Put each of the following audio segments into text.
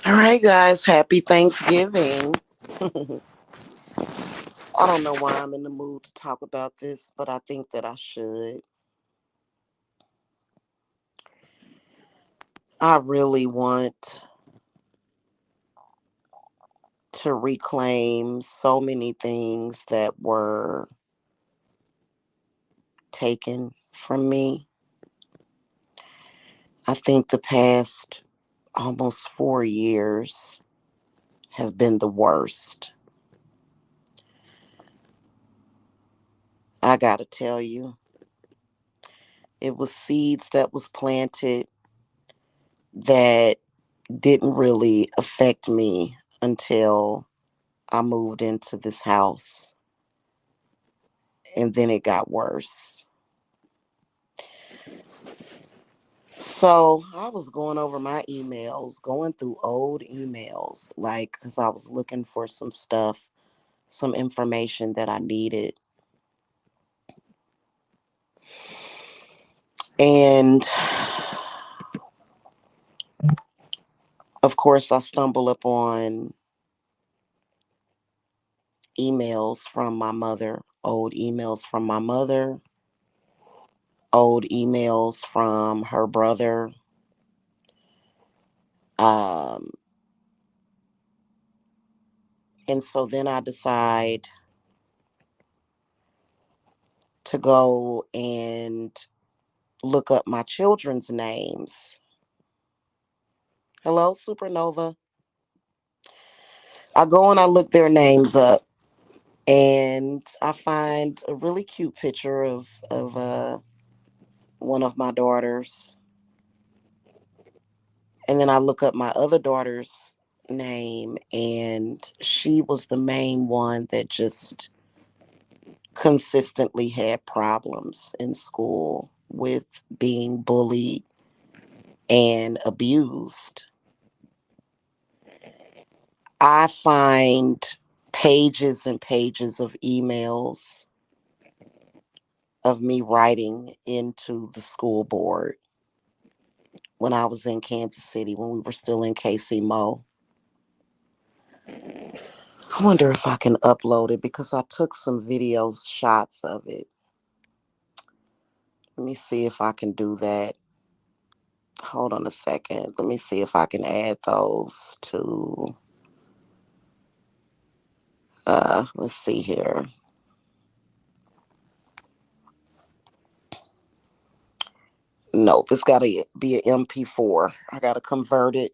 All right, guys. Happy Thanksgiving. I don't know why I'm in the mood to talk about this, but I think that I should. I really want to reclaim so many things that were taken from me. I think the past almost 4 years have been the worst. I got to tell you, it was seeds that was planted that didn't really affect me until I moved into this house, and then it got worse. So I was going over my emails, going through old emails, like, because I was looking for some stuff, some information that I needed. And of course, I stumble upon emails from my mother, old emails from my mother, old emails from her brother. Um, and so then I decide to go and look up my children's names. Hello, Supernova. I go and I look their names up, and I find a really cute picture of one of my daughters, and then I look up my other daughter's name, and she was the main one that just consistently had problems in school with being bullied and abused. I find pages and pages of emails of me writing into the school board when I was in Kansas City, when we were still in KC Mo. I wonder if I can upload it because I took some video shots of it. Let me see if I can do that. Hold on a second. Let me see if I can add those to, let's see here. Nope, it's got to be an MP4. I got to convert it.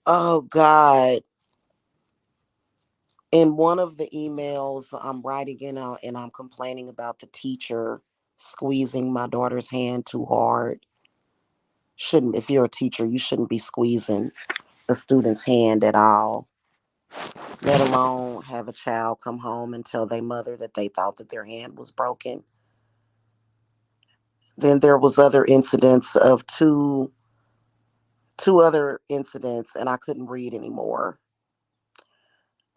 Oh, God. In one of the emails, I'm writing in and I'm complaining about the teacher squeezing my daughter's hand too hard. Shouldn't, if you're a teacher, you shouldn't be squeezing a student's hand at all, let alone have a child come home and tell their mother that they thought that their hand was broken. Then there was other incidents of two other incidents, and I couldn't read anymore.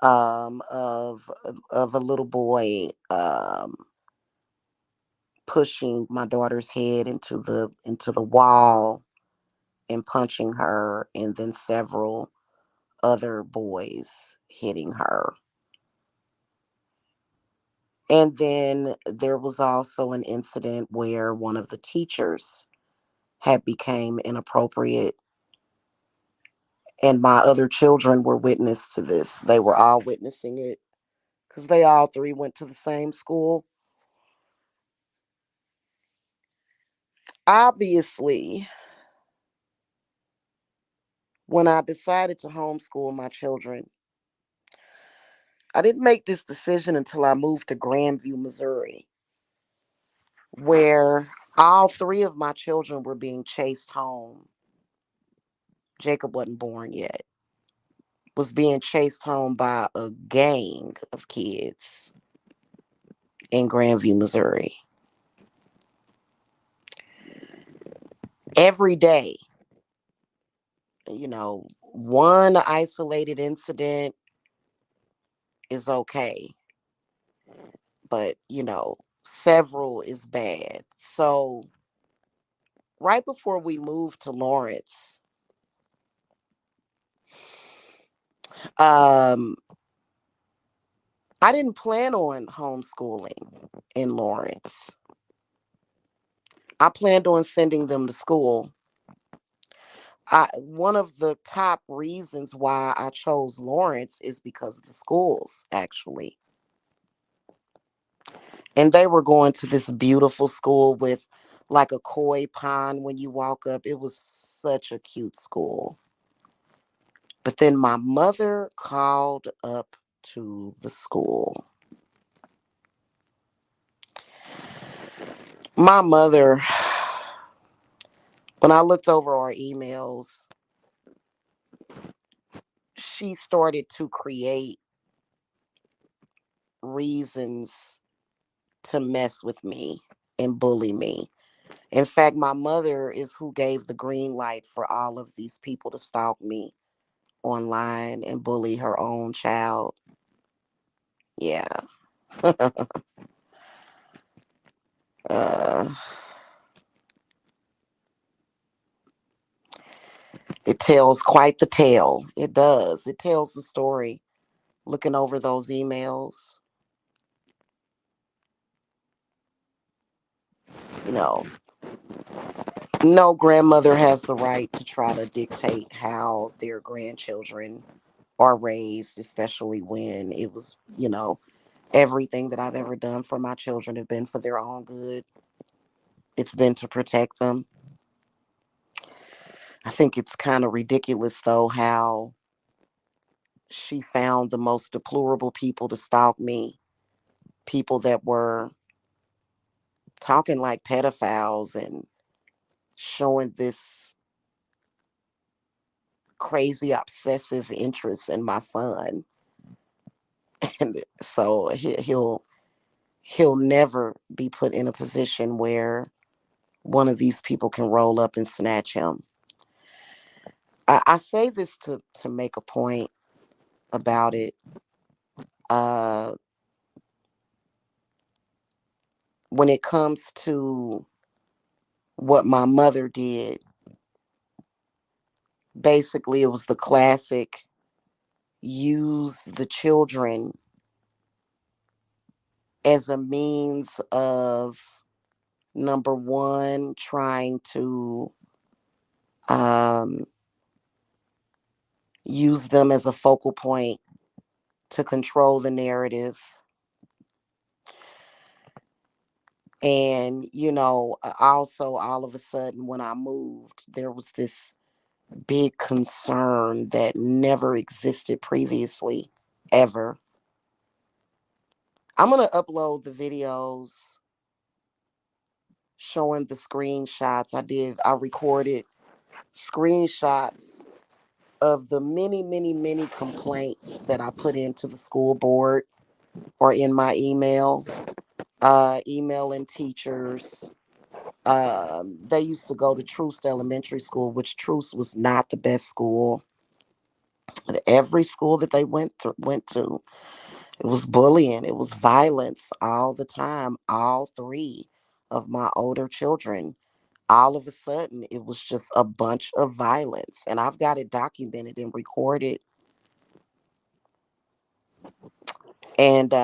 Of a little boy pushing my daughter's head into the wall and punching her, and then several other boys hitting her. And then there was also an incident where one of the teachers had became inappropriate, and my other children were witness to this. They were all witnessing it because they all three went to the same school. Obviously, when I decided to homeschool my children, I didn't make this decision until I moved to Grandview, Missouri, where all three of my children were being chased home. Jacob wasn't born yet. Was being chased home by a gang of kids in Grandview, Missouri. Every day, one isolated incident is okay, but several is bad. So right before we moved to Lawrence, Um, I didn't plan on homeschooling in Lawrence. I planned on sending them to school. One of the top reasons why I chose Lawrence is because of the schools, actually. And they were going to this beautiful school with like a koi pond when you walk up. It was such a cute school. But then my mother called up to the school. My mother, when I looked over our emails, she started to create reasons to mess with me and bully me. In fact, my mother is who gave the green light for all of these people to stalk me online and bully her own child. Yeah. uh, it tells quite the tale. It does. It tells the story. Looking over those emails, you know, no grandmother has the right to try to dictate how their grandchildren are raised, especially when it was, everything that I've ever done for my children have been for their own good. It's been to protect them. I think it's kind of ridiculous, though, how she found the most deplorable people to stalk me, people that were talking like pedophiles and showing this crazy obsessive interest in my son. And so he'll never be put in a position where one of these people can roll up and snatch him. I say this to make a point about it. Uh, when it comes to what my mother did, basically it was the classic use the children as a means of, number one, trying to um, use them as a focal point to control the narrative. And, also all of a sudden when I moved, there was this big concern that never existed previously, ever. I'm going to upload the videos showing the screenshots. I recorded screenshots of the many, many, many complaints that I put into the school board or in my email, emailing teachers. They used to go to Truce Elementary School, which Truce was not the best school. But every school that they went to, it was bullying, it was violence all the time. All three of my older children, all of a sudden, it was just a bunch of violence, and I've got it documented and recorded. And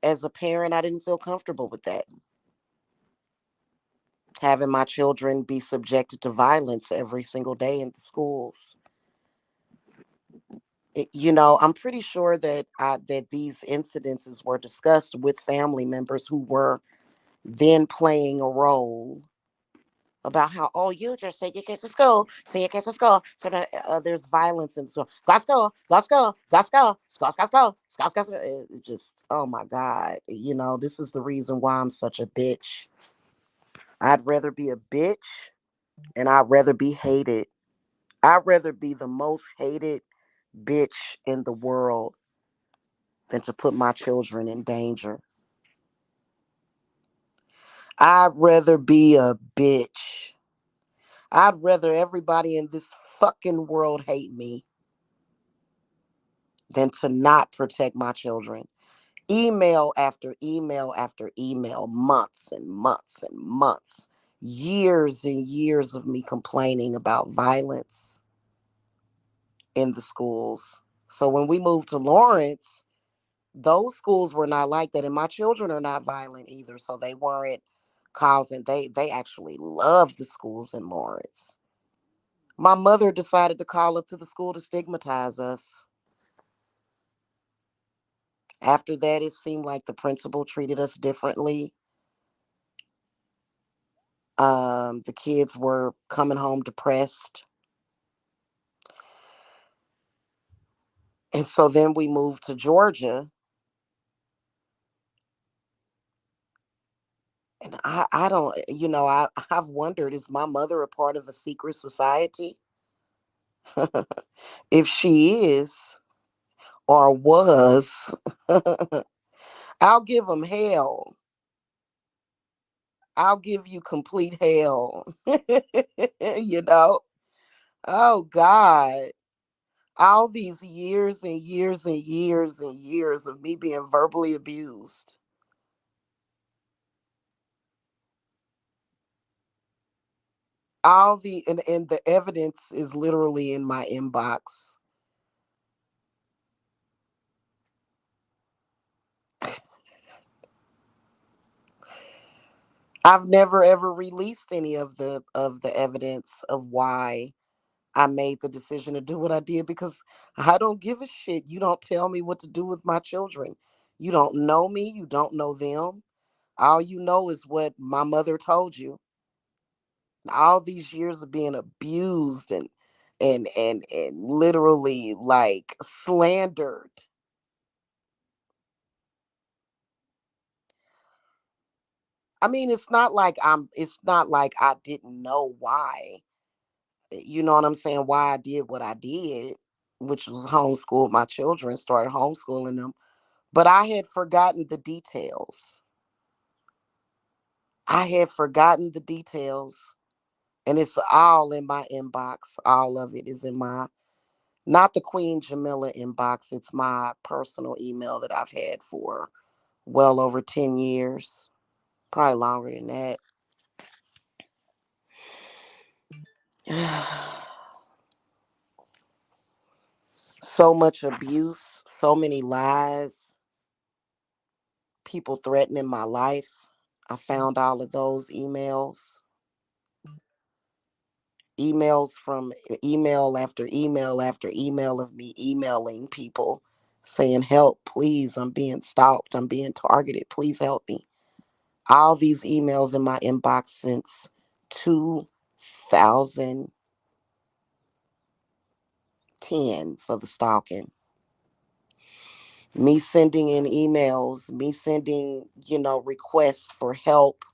as a parent, I didn't feel comfortable with that. Having my children be subjected to violence every single day in the schools. I'm pretty sure that these incidences were discussed with family members who were then playing a role about how, oh, you just send your kids to school, send your kids to school, so that there's violence in school. Go school, go school, go school, school, school, school, school, school, school. It just, oh my God, this is the reason why I'm such a bitch. I'd rather be a bitch, and I'd rather be hated. I'd rather be the most hated bitch in the world than to put my children in danger. I'd rather be a bitch. I'd rather everybody in this fucking world hate me than to not protect my children. Email after email after email, months and months and months, years and years of me complaining about violence in the schools. So when we moved to Lawrence, those schools were not like that. And my children are not violent either. So they weren't causing, they actually loved the schools in Lawrence. My mother decided to call up to the school to stigmatize us. After that, it seemed like the principal treated us differently. The kids were coming home depressed. And so then we moved to Georgia. And I don't, I've wondered, is my mother a part of a secret society? If she is or was, I'll give them hell. I'll give you complete hell. you know? Oh, God. All these years and years and years and years of me being verbally abused. And the evidence is literally in my inbox. I've never ever released any of the evidence of why I made the decision to do what I did, because I don't give a shit. You don't tell me what to do with my children. You don't know me, you don't know them. All you know is what my mother told you. All these years of being abused and literally like slandered. I mean, it's not like I didn't know why. You know what I'm saying? Why I did what I did, which was homeschool my children, started homeschooling them. But I had forgotten the details. I had forgotten the details. And it's all in my inbox. All of it is in my, not the Queen Jamila inbox. It's my personal email that I've had for well over 10 years. Probably longer than that. So much abuse, so many lies, people threatening my life. I found all of those emails. Emails from email after email after email of me emailing people saying, help, please, I'm being stalked, I'm being targeted, please help me. All these emails in my inbox since 2010 for the stalking. Me sending in emails, me sending, requests for help.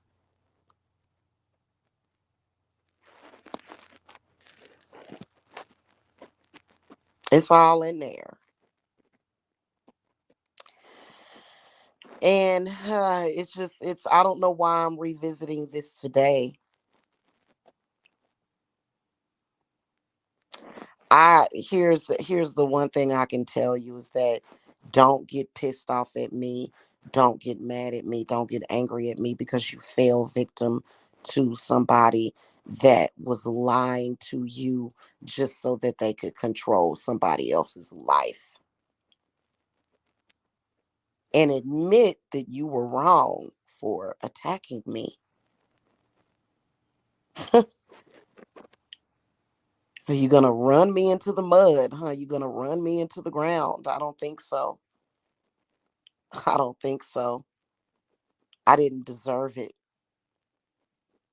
It's all in there. And I don't know why I'm revisiting this today. Here's the one thing I can tell you is that don't get pissed off at me, don't get mad at me, don't get angry at me because you fell victim to somebody that was lying to you just so that they could control somebody else's life. And admit that you were wrong for attacking me. Are you gonna run me into the mud, huh? You gonna run me into the ground? I don't think so. I don't think so. I didn't deserve it.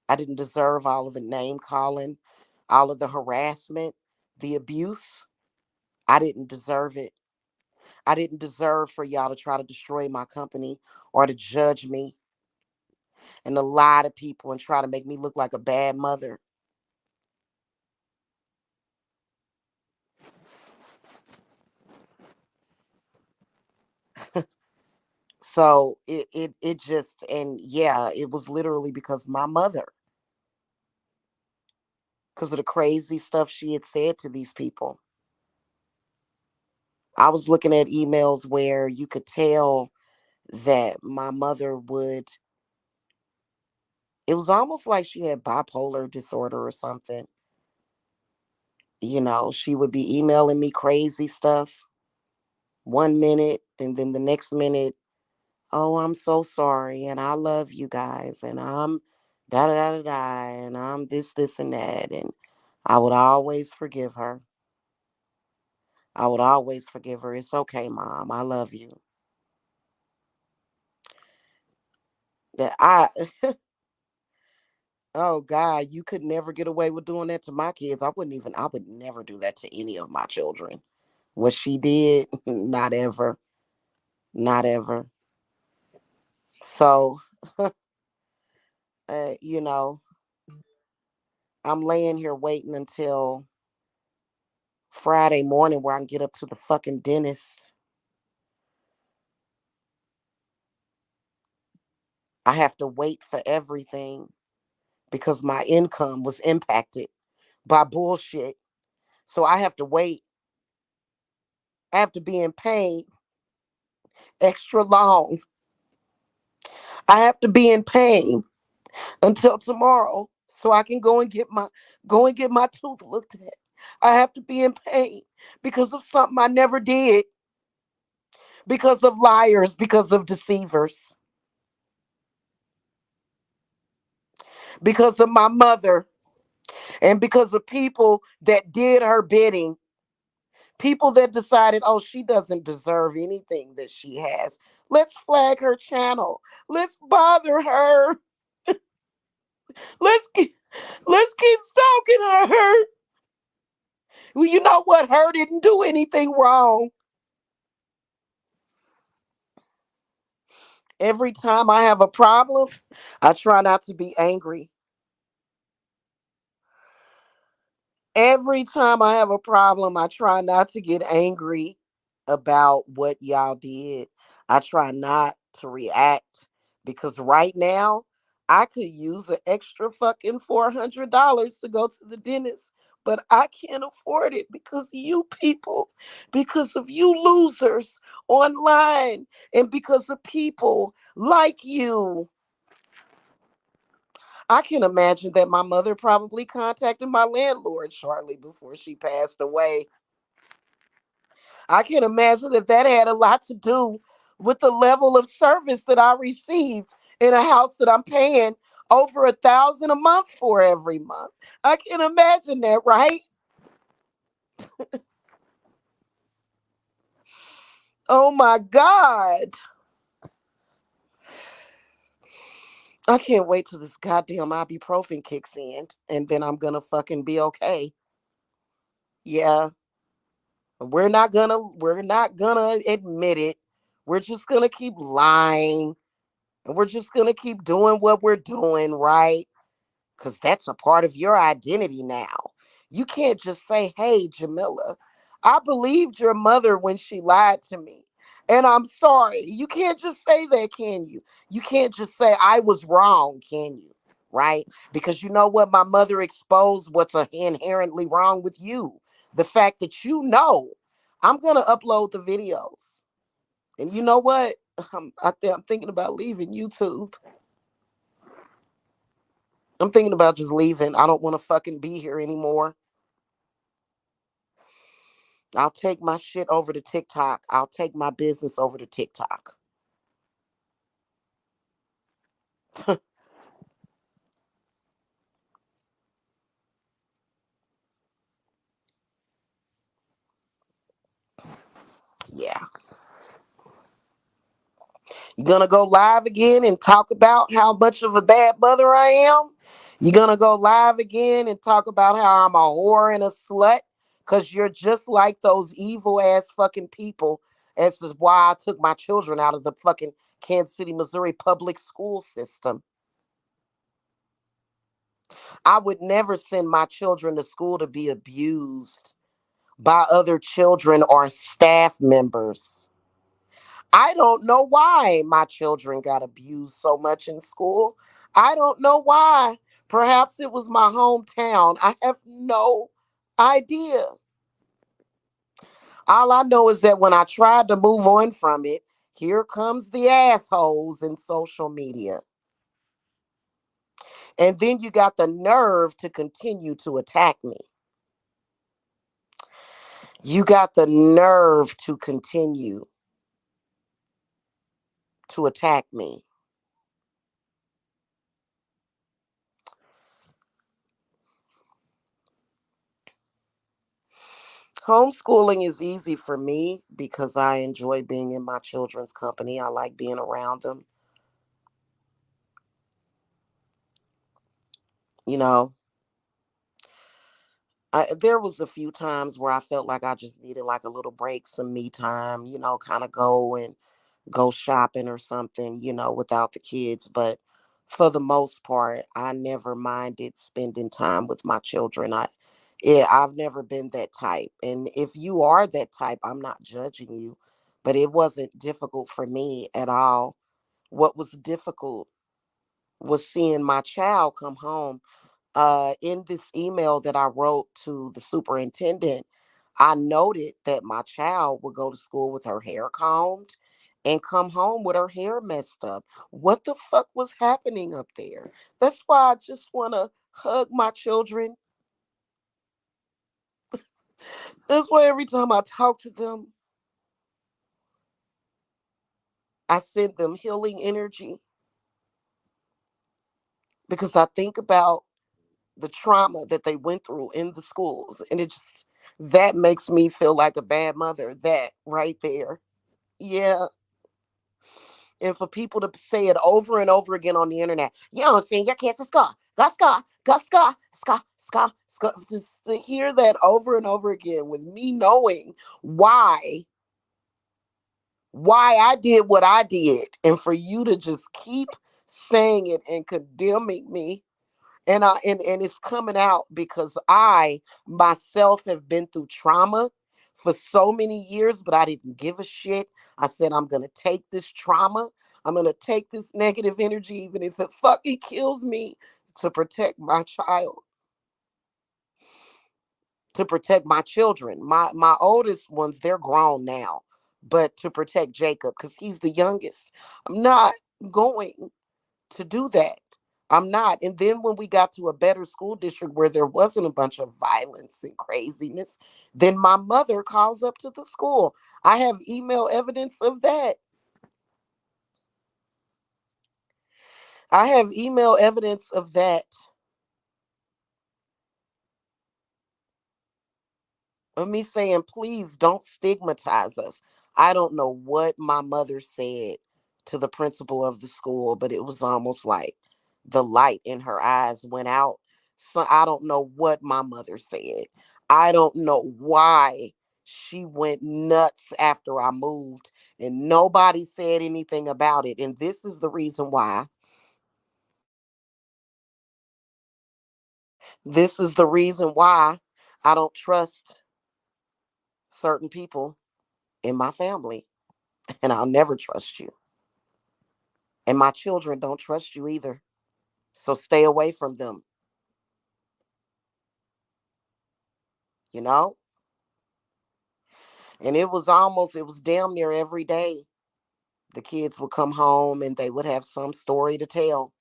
I didn't deserve all of the name calling, all of the harassment, the abuse. I didn't deserve it. I didn't deserve for y'all to try to destroy my company or to judge me and to lie to people and try to make me look like a bad mother. So it just, and yeah, it was literally because my mother, because of the crazy stuff she had said to these people. I was looking at emails where you could tell that my mother would, it was almost like she had bipolar disorder or something. She would be emailing me crazy stuff. 1 minute, and then the next minute, oh, I'm so sorry, and I love you guys, and I'm da da da da da, and I'm this, and that. And I would always forgive her. I would always forgive her. It's okay, mom. I love you. That I Oh God, you could never get away with doing that to my kids. I would never do that to any of my children. What she did, not ever. Not ever. So, uh, you know, I'm laying here waiting until Friday morning where I can get up to the fucking dentist. I have to wait for everything because my income was impacted by bullshit. So I have to wait. I have to be in pain extra long. I have to be in pain until tomorrow so I can go and get my tooth looked at. I have to be in pain because of something I never did, because of liars, because of deceivers, because of my mother, and because of people that did her bidding. People that decided, oh, she doesn't deserve anything that she has. Let's flag her channel. Let's bother her. Let's keep, let's keep stalking her. Well, you know what? Her didn't do anything wrong. Every time I have a problem, I try not to be angry. Every time I have a problem, I try not to get angry about what y'all did. I try not to react because right now I could use an extra fucking $400 to go to the dentist, but I can't afford it because of you people, because of you losers online, and because of people like you. I can imagine that my mother probably contacted my landlord shortly before she passed away. I can imagine that that had a lot to do with the level of service that I received in a house that I'm paying over 1,000 a month for every month. I can imagine that, right? Oh my God. I can't wait till this goddamn ibuprofen kicks in and then I'm gonna fucking be okay. Yeah, we're not gonna admit it. We're just gonna keep lying and we're just gonna keep doing what we're doing, right? Because that's a part of your identity now. You can't just say, hey, Jamila, I believed your mother when she lied to me. And I'm sorry. You can't just say that, can you? You can't just say I was wrong, can you? Right? Because you know what? My mother exposed what's inherently wrong with you. The fact that you know I'm going to upload the videos. And you know what? I'm thinking about leaving YouTube. I'm thinking about just leaving. I don't want to fucking be here anymore. I'll take my shit over to TikTok. I'll take my business over to TikTok. Yeah. You're going to go live again and talk about how much of a bad mother I am? You're going to go live again and talk about how I'm a whore and a slut? Because you're just like those evil ass fucking people. As is why I took my children out of the fucking Kansas City, Missouri public school system. I would never send my children to school to be abused by other children or staff members. I don't know why my children got abused so much in school. I don't know why. Perhaps it was my hometown. I have no idea. All I know is that when I tried to move on from it, here comes the assholes in social media. And then you got the nerve to continue to attack me. You got the nerve to continue to attack me. Homeschooling is easy for me because I enjoy being in my children's company. I like being around them. You know, there was a few times where I felt like I just needed like a little break, some me time, kind of go shopping or something, without the kids. But for the most part, I never minded spending time with my children. I've never been that type. And if you are that type, I'm not judging you, but it wasn't difficult for me at all. What was difficult was seeing my child come home. In this email that I wrote to the superintendent, I noted that my child would go to school with her hair combed and come home with her hair messed up. What the fuck was happening up there? That's why I just want to hug my children. That's why every time I talk to them, I send them healing energy because I think about the trauma that they went through in the schools. And that makes me feel like a bad mother. That right there. Yeah. And for people to say it over and over again on the internet, you don't see your kids to school. Go school. Go school. School. School. School. Just to hear that over and over again with me knowing why I did what I did. And for you to just keep saying it and condemning me. And it's coming out because I myself have been through trauma for so many years, but I didn't give a shit. I said I'm gonna take this trauma, I'm gonna take this negative energy, even if it fucking kills me, to protect my child, to protect my children. My oldest ones, they're grown now, but to protect Jacob, because he's the youngest. I'm not going to do that. I'm not. And then when we got to a better school district where there wasn't a bunch of violence and craziness, then my mother calls up to the school. I have email evidence of that. I have email evidence of that. Of me saying, please don't stigmatize us. I don't know what my mother said to the principal of the school, but it was almost like the light in her eyes went out. So I don't know what my mother said. I don't know why she went nuts after I moved and nobody said anything about it. And this is the reason why. This is the reason why I don't trust certain people in my family. And I'll never trust you. And my children don't trust you either. So stay away from them, you know? And it was damn near every day. The kids would come home and they would have some story to tell.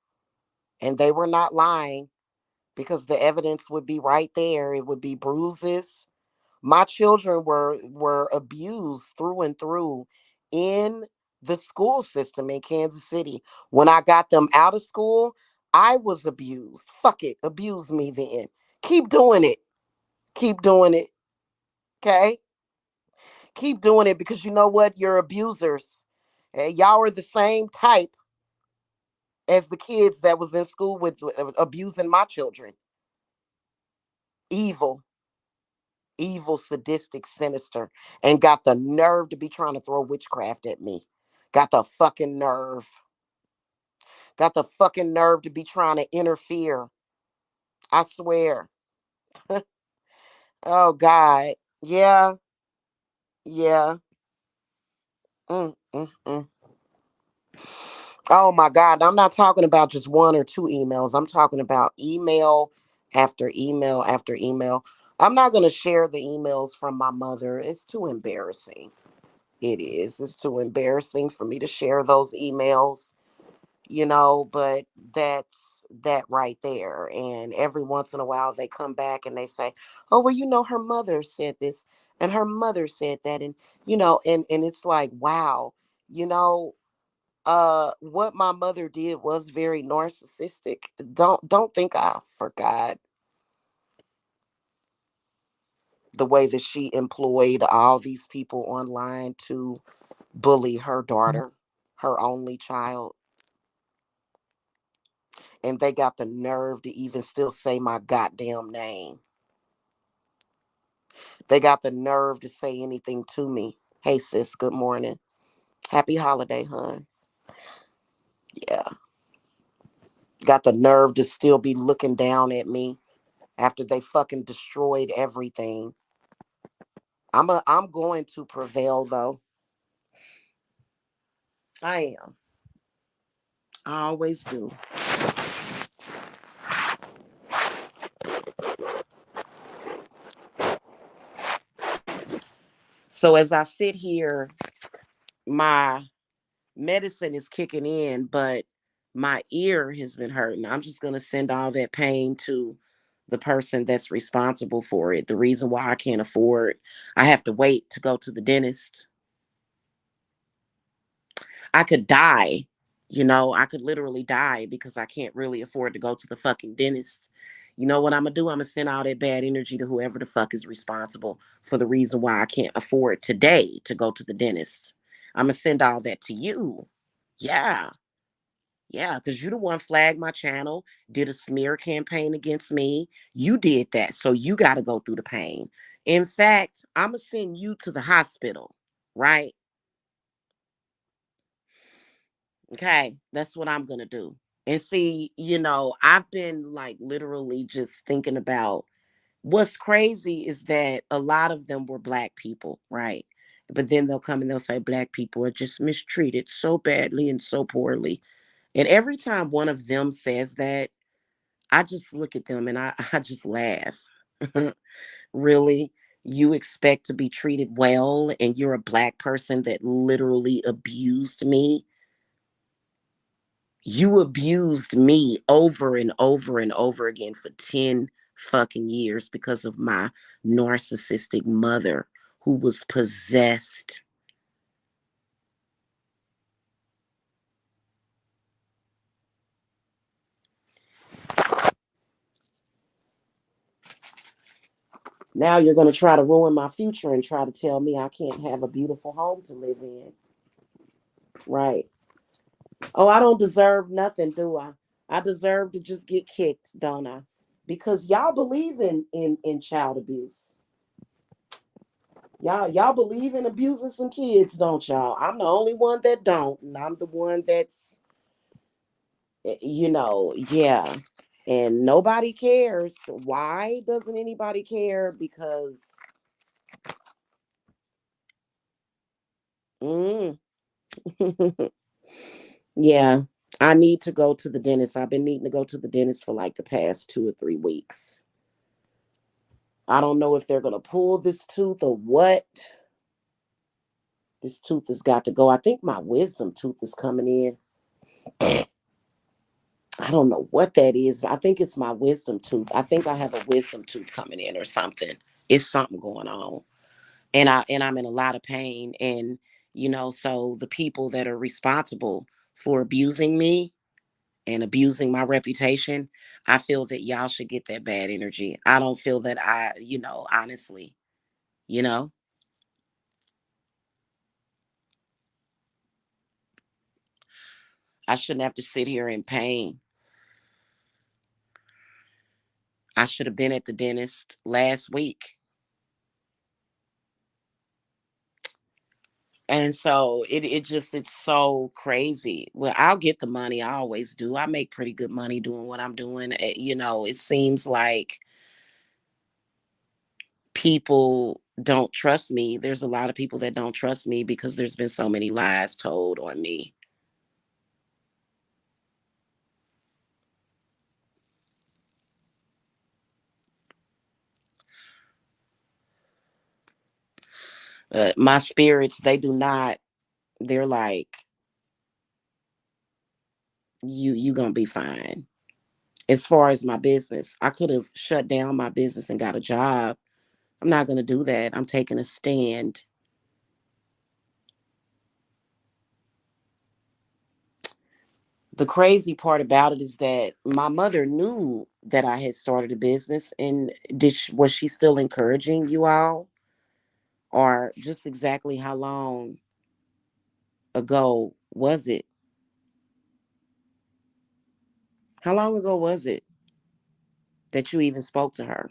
And they were not lying because the evidence would be right there. It would be bruises. My children were abused through and through in the school system in Kansas City. When I got them out of school, I was abused. Fuck it, abuse me then. Keep doing it. Keep doing it. Okay? Keep doing it because you know what? You're abusers. Y'all are the same type as the kids that was in school with abusing my children. Evil, evil, sadistic, sinister, and got the nerve to be trying to throw witchcraft at me. Got the fucking nerve. Got the fucking nerve to be trying to interfere. I swear. Oh God. Yeah. Yeah. Mm. Oh my God. I'm not talking about just one or two emails. I'm talking about email after email after email. I'm not going to share the emails from my mother. It's too embarrassing. It is. It's too embarrassing for me to share those emails, but that's that right there. And every once in a while they come back and they say, oh, well, her mother said this. And her mother said that. And, and it's like, wow, you know, what my mother did was very narcissistic. Don't think I forgot the way that she employed all these people online to bully her daughter, her only child. And they got the nerve to even still say my goddamn name. They got the nerve to say anything to me. Hey sis, good morning. Happy holiday, hun. Yeah. Got the nerve to still be looking down at me after they fucking destroyed everything. I'm going to prevail though. I am. I always do. So as I sit here, my medicine is kicking in, but my ear has been hurting. I'm just going to send all that pain to the person that's responsible for it. The reason why I can't afford, I have to wait to go to the dentist. I could die, I could literally die because I can't really afford to go to the fucking dentist. You know what I'm gonna do? I'm gonna send all that bad energy to whoever the fuck is responsible for the reason why I can't afford today to go to the dentist. I'm gonna send all that to you. Yeah. Yeah, because you the one flagged my channel, did a smear campaign against me. You did that. So you got to go through the pain. In fact, I'm going to send you to the hospital, right? Okay, that's what I'm going to do. And see, I've been like literally just thinking about what's crazy is that a lot of them were Black people, right? But then they'll come and they'll say Black people are just mistreated so badly and so poorly. And every time one of them says that, I just look at them and I just laugh. Really? You expect to be treated well and you're a Black person that literally abused me? You abused me over and over and over again for 10 fucking years because of my narcissistic mother who was possessed. Now you're going to try to ruin my future and try to tell me I can't have a beautiful home to live in. Right. Oh, I don't deserve nothing, do I? I deserve to just get kicked, don't I? Because y'all believe in child abuse. Y'all believe in abusing some kids, don't y'all? I'm the only one that don't, and I'm the one that's yeah. And nobody cares. Why doesn't anybody care? Because mm, yeah, I need to go to the dentist. I've been needing to go to the dentist for like the past 2 or 3 weeks. I don't know if they're gonna pull this tooth or what. This tooth has got to go. I think my wisdom tooth is coming in. I don't know what that is, but I think it's my wisdom tooth. I think I have a wisdom tooth coming in or something. It's something going on. And I'm in a lot of pain. And so the people that are responsible for abusing me and abusing my reputation, I feel that y'all should get that bad energy. I don't feel that honestly, you know, I shouldn't have to sit here in pain. I should have been at the dentist last week. And so it's so crazy. Well, I'll get the money. I always do. I make pretty good money doing what I'm doing. It seems like people don't trust me. There's a lot of people that don't trust me because there's been so many lies told on me. My spirits, they do not, they're like, you gonna be fine. As far as my business, I could have shut down my business and got a job, I'm not going to do that. I'm taking a stand. The crazy part about it is that my mother knew that I had started a business, and was she still encouraging you all, or just exactly how long ago was it? How long ago was it that you even spoke to her?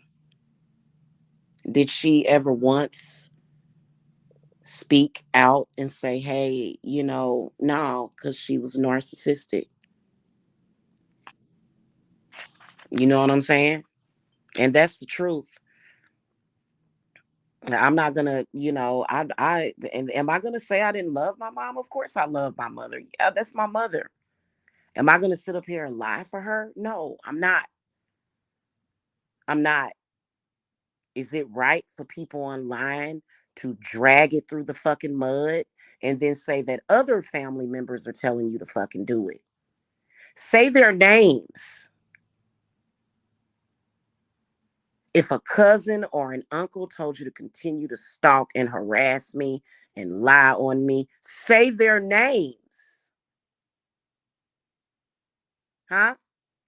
Did she ever once speak out and say, hey, no, because she was narcissistic? You know what I'm saying? And that's the truth. I'm not gonna, and am I gonna say I didn't love my mom? Of course I love my mother. Yeah, that's my mother. Am I gonna sit up here and lie for her? No, I'm not. I'm not. Is it right for people online to drag it through the fucking mud and then say that other family members are telling you to fucking do it? Say their names. If a cousin or an uncle told you to continue to stalk and harass me and lie on me, say their names. Huh?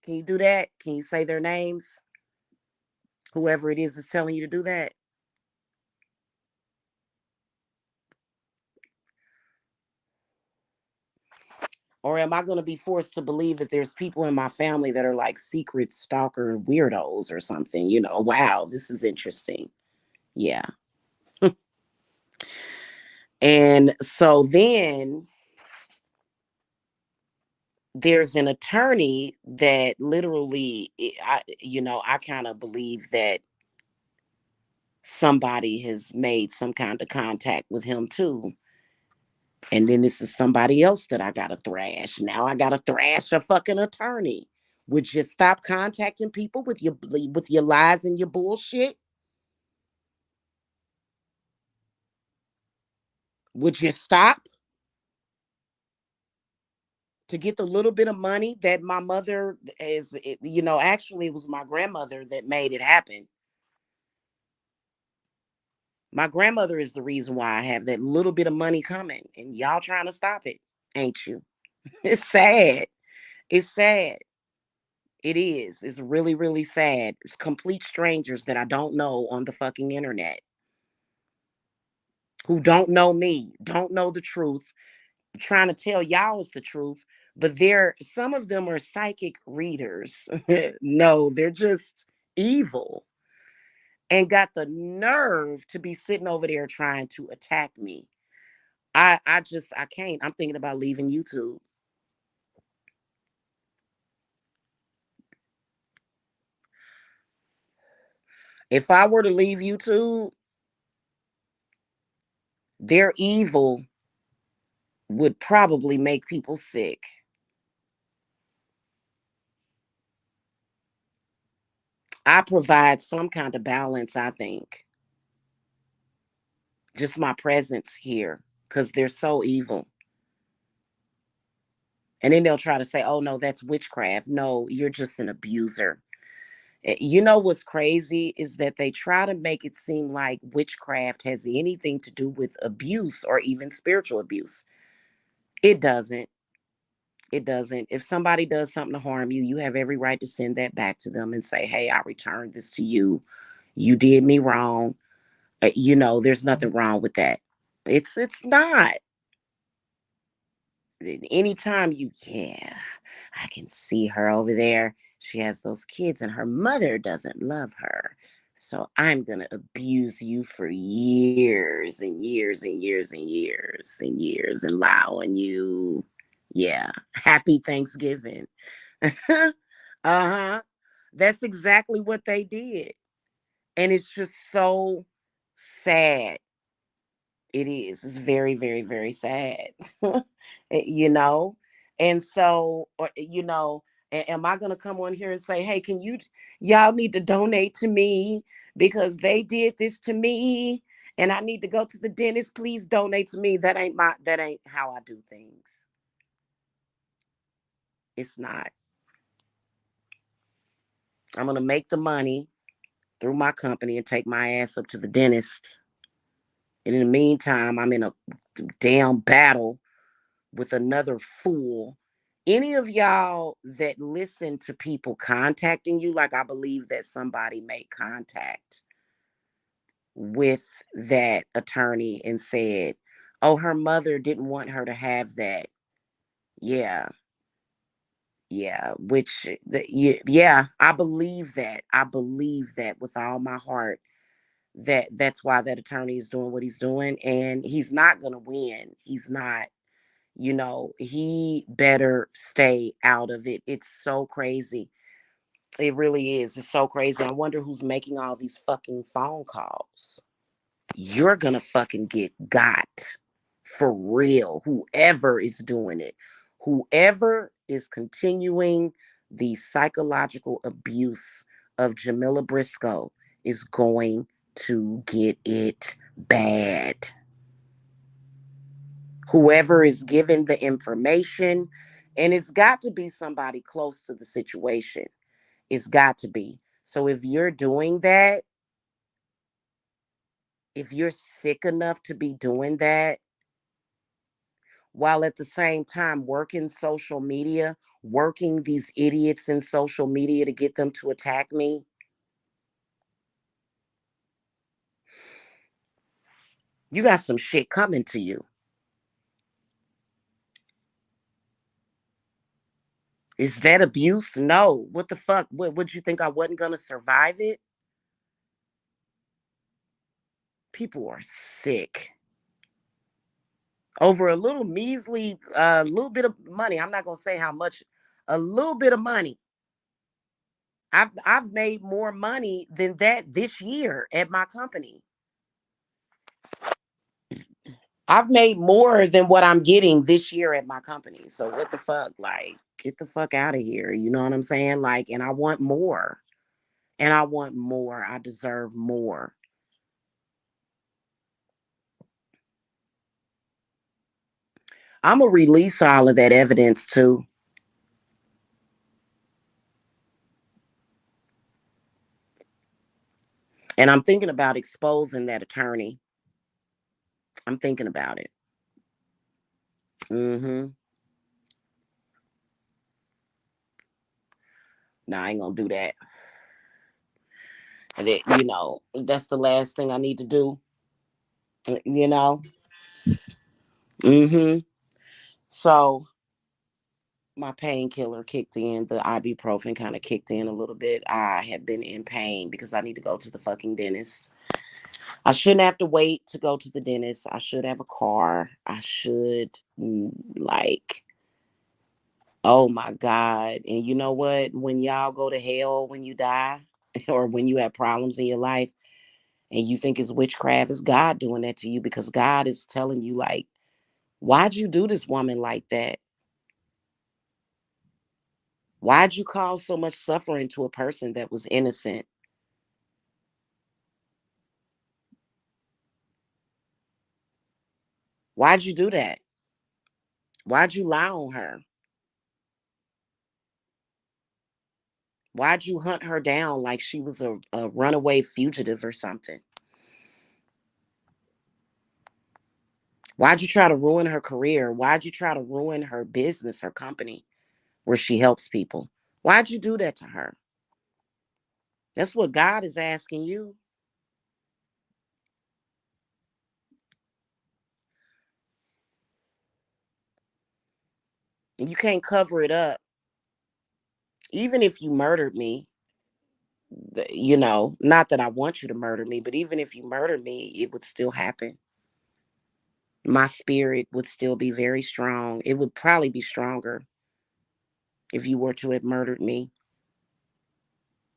Can you do that? Can you say their names? Whoever it is telling you to do that. Or am I going to be forced to believe that there's people in my family that are like secret stalker weirdos or something? Wow, this is interesting. Yeah. And so then there's an attorney that literally, I kind of believe that somebody has made some kind of contact with him too. And then this is somebody else that I got to thrash. Now I got to thrash a fucking attorney. Would you stop contacting people with your lies and your bullshit? Would you stop to get the little bit of money that my mother is? Actually, it was my grandmother that made it happen. My grandmother is the reason why I have that little bit of money coming, and y'all trying to stop it, ain't you? It's sad. It's sad. It is. It's really, really sad. It's complete strangers that I don't know on the fucking internet, who don't know me, don't know the truth, trying to tell y'all it's the truth, but some of them are psychic readers. No, they're just evil and got the nerve to be sitting over there trying to attack me. I can't. I'm thinking about leaving YouTube. If I were to leave YouTube, their evil would probably make people sick. I provide some kind of balance, I think. Just my presence here, because they're so evil. And then they'll try to say, oh, no, that's witchcraft. No, you're just an abuser. You know what's crazy is that they try to make it seem like witchcraft has anything to do with abuse or even spiritual abuse. It doesn't. It doesn't. If somebody does something to harm you, you have every right to send that back to them and say, hey, I returned this to you. You did me wrong. There's nothing wrong with that. It's not. Anytime yeah, I can see her over there. She has those kids and her mother doesn't love her. So I'm going to abuse you for years and years and years and years and years and lie on you. Yeah. Happy Thanksgiving. Uh-huh. That's exactly what they did. And it's just so sad. It is. It's very, very, very sad. you know? And so, am I going to come on here and say, hey, y'all need to donate to me because they did this to me and I need to go to the dentist. Please donate to me. That ain't how I do things. It's not. I'm going to make the money through my company and take my ass up to the dentist. And in the meantime, I'm in a damn battle with another fool. Any of y'all that listen to people contacting you, like I believe that somebody made contact with that attorney and said, oh, her mother didn't want her to have that. Yeah. Yeah, yeah, I believe that. I believe that with all my heart, that's why that attorney is doing what he's doing, and he's not going to win. He's not. He better stay out of it. It's so crazy. It really is. It's so crazy. I wonder who's making all these fucking phone calls. You're going to fucking get got for real. Whoever is doing it, whoever is continuing the psychological abuse of Jamila Briscoe is going to get it bad. Whoever is given the information, and it's got to be somebody close to the situation. It's got to be. So if you're doing that, if you're sick enough to be doing that, while at the same time working social media, working these idiots in social media to get them to attack me, you got some shit coming to you. Is that abuse? No. What the fuck? What would you think I wasn't gonna survive it? People are sick over a little measly, little bit of money. I'm not gonna say how much. A little bit of money. I've made more money than that this year at my company. I've made more than what I'm getting this year at my company. So what the fuck? Like, get the fuck out of here. You know what I'm saying? Like, and I want more. And I want more. I deserve more. I'm gonna release all of that evidence too. And I'm thinking about exposing that attorney. I'm thinking about it. Mm-hmm. No, I ain't gonna do that. And that's the last thing I need to do. You know? Mm-hmm. So my painkiller kicked in. The ibuprofen kind of kicked in a little bit. I have been in pain because I need to go to the fucking dentist. I shouldn't have to wait to go to the dentist. I should have a car. I should, like, oh my God. And you know what? When y'all go to hell when you die or when you have problems in your life and you think it's witchcraft, it's God doing that to you because God is telling you, like, why'd you do this woman like that? Why'd you cause so much suffering to a person that was innocent? Why'd you do that? Why'd you lie on her? Why'd you hunt her down like she was a runaway fugitive or something? Why'd you try to ruin her career? Why'd you try to ruin her business, her company, where she helps people? Why'd you do that to her? That's what God is asking you. And you can't cover it up. Even if you murdered me, not that I want you to murder me, but even if you murdered me, it would still happen. My spirit would still be very strong. It would probably be stronger if you were to have murdered me.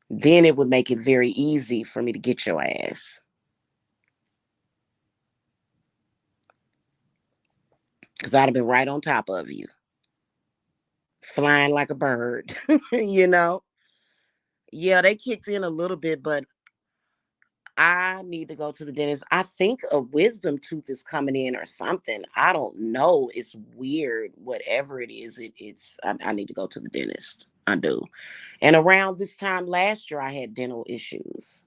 Then it would make it very easy for me to get your ass because I'd have been right on top of you, flying like a bird. you know? Yeah, they kicked in a little bit, but I need to go to the dentist. I think a wisdom tooth is coming in or something. I don't know. It's weird. Whatever it is, I need to go to the dentist. I do. And around this time last year, I had dental issues.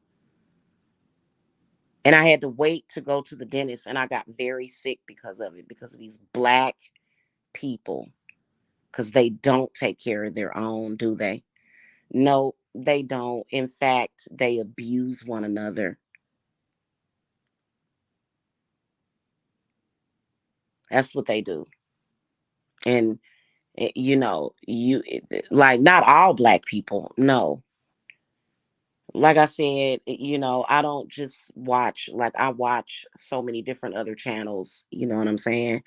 And I had to wait to go to the dentist, and I got very sick because of it, because of these black people, because they don't take care of their own, do they? No, they don't. In fact, they abuse one another. That's what they do. And like, not all black people, no. Like I said, I don't just watch, like, I watch so many different other channels, you know what I'm saying?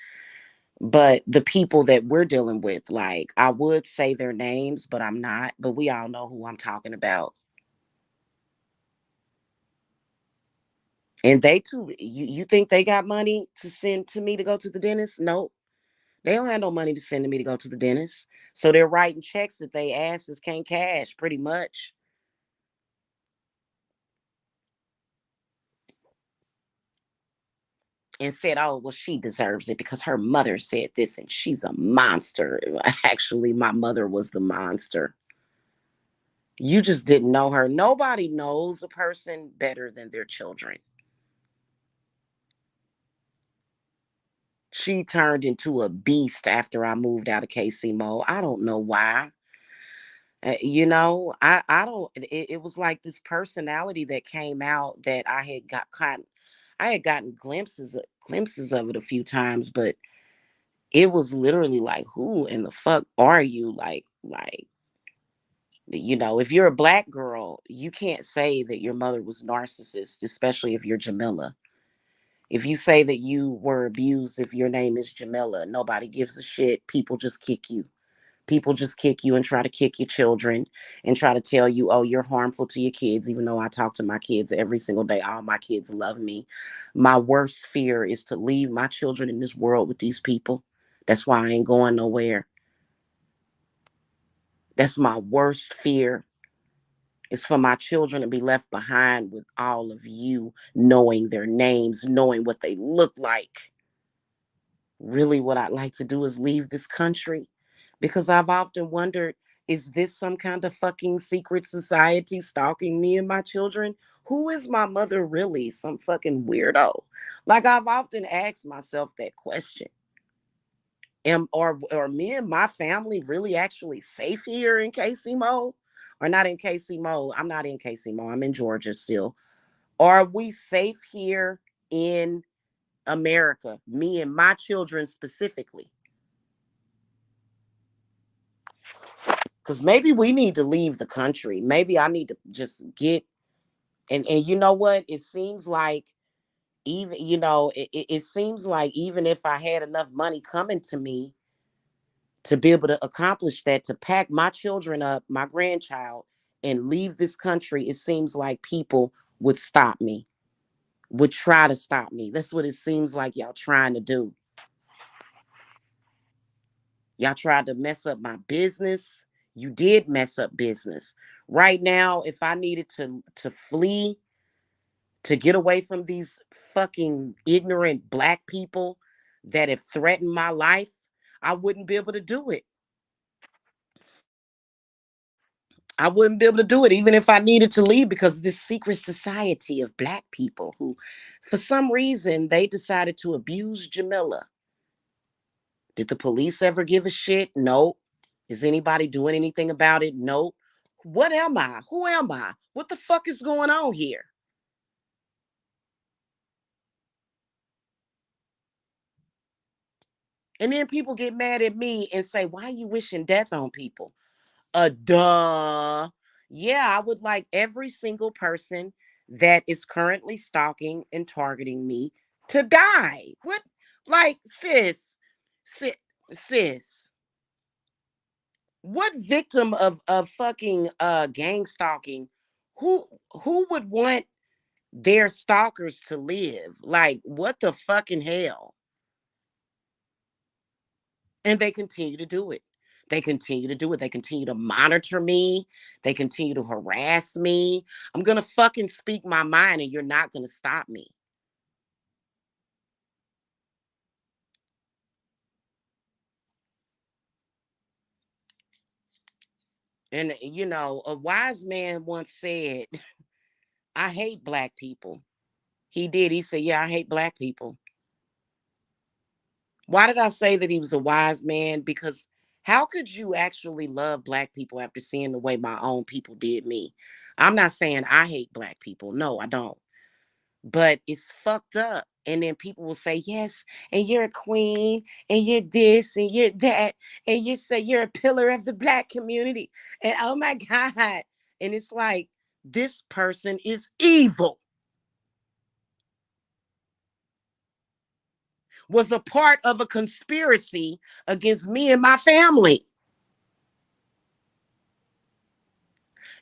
But the people that we're dealing with, like, I would say their names, but I'm not, but we all know who I'm talking about. And they too, you think they got money to send to me to go to the dentist? Nope. They don't have no money to send to me to go to the dentist. So they're writing checks that they asses can't cash, pretty much. And said, oh, well, she deserves it because her mother said this and she's a monster. Actually, my mother was the monster. You just didn't know her. Nobody knows a person better than their children. She turned into a beast after I moved out of KC Mo. I don't know why. I don't. It was like this personality that came out that I had gotten glimpses of it a few times, but it was literally like, who in the fuck are you? Like, if you're a black girl, you can't say that your mother was narcissist, especially if you're Jamila. If you say that you were abused, if your name is Jamila, nobody gives a shit. People just kick you. People just kick you and try to kick your children and try to tell you, oh, you're harmful to your kids, even though I talk to my kids every single day. All my kids love me. My worst fear is to leave my children in this world with these people. That's why I ain't going nowhere. That's my worst fear. It's for my children to be left behind with all of you knowing their names, knowing what they look like. Really, what I'd like to do is leave this country, because I've often wondered, is this some kind of fucking secret society stalking me and my children? Who is my mother really? Some fucking weirdo? Like, I've often asked myself that question. Or me and my family really actually safe here in KC Mo? Or not in KC Mo? I'm not in KC Mo. I'm in Georgia still. Are we safe here in America? Me and my children specifically. Because maybe we need to leave the country. Maybe I need to just get, and you know what? It seems like, even it seems like, even if I had enough money coming to me to be able to accomplish that, to pack my children up, my grandchild, and leave this country, it seems like people would stop me, would try to stop me. That's what it seems like y'all trying to do. Y'all tried to mess up my business. You did mess up business. Right now, if I needed to flee, to get away from these fucking ignorant black people that have threatened my life, I wouldn't be able to do it. I wouldn't be able to do it even if I needed to leave, because of this secret society of black people who, for some reason, they decided to abuse Jamila. Did the police ever give a shit? Nope. Is anybody doing anything about it? Nope. What am I? Who am I? What the fuck is going on here? And then people get mad at me and say, why are you wishing death on people? Duh. Yeah, I would like every single person that is currently stalking and targeting me to die. What? Like, sis, sis, what victim of fucking gang stalking, who who would want their stalkers to live? Like, what the fucking hell? And they continue to do it. They continue to do it. They continue to monitor me. They continue to harass me. I'm going to fucking speak my mind and you're not going to stop me. And, a wise man once said, I hate black people. He did. He said, yeah, I hate black people. Why did I say that he was a wise man? Because how could you actually love black people after seeing the way my own people did me? I'm not saying I hate black people. No, I don't. But it's fucked up. And then people will say, yes, and you're a queen, and you're this, and you're that, and you say you're a pillar of the black community. And oh my God. And it's like, this person is evil, was a part of a conspiracy against me and my family.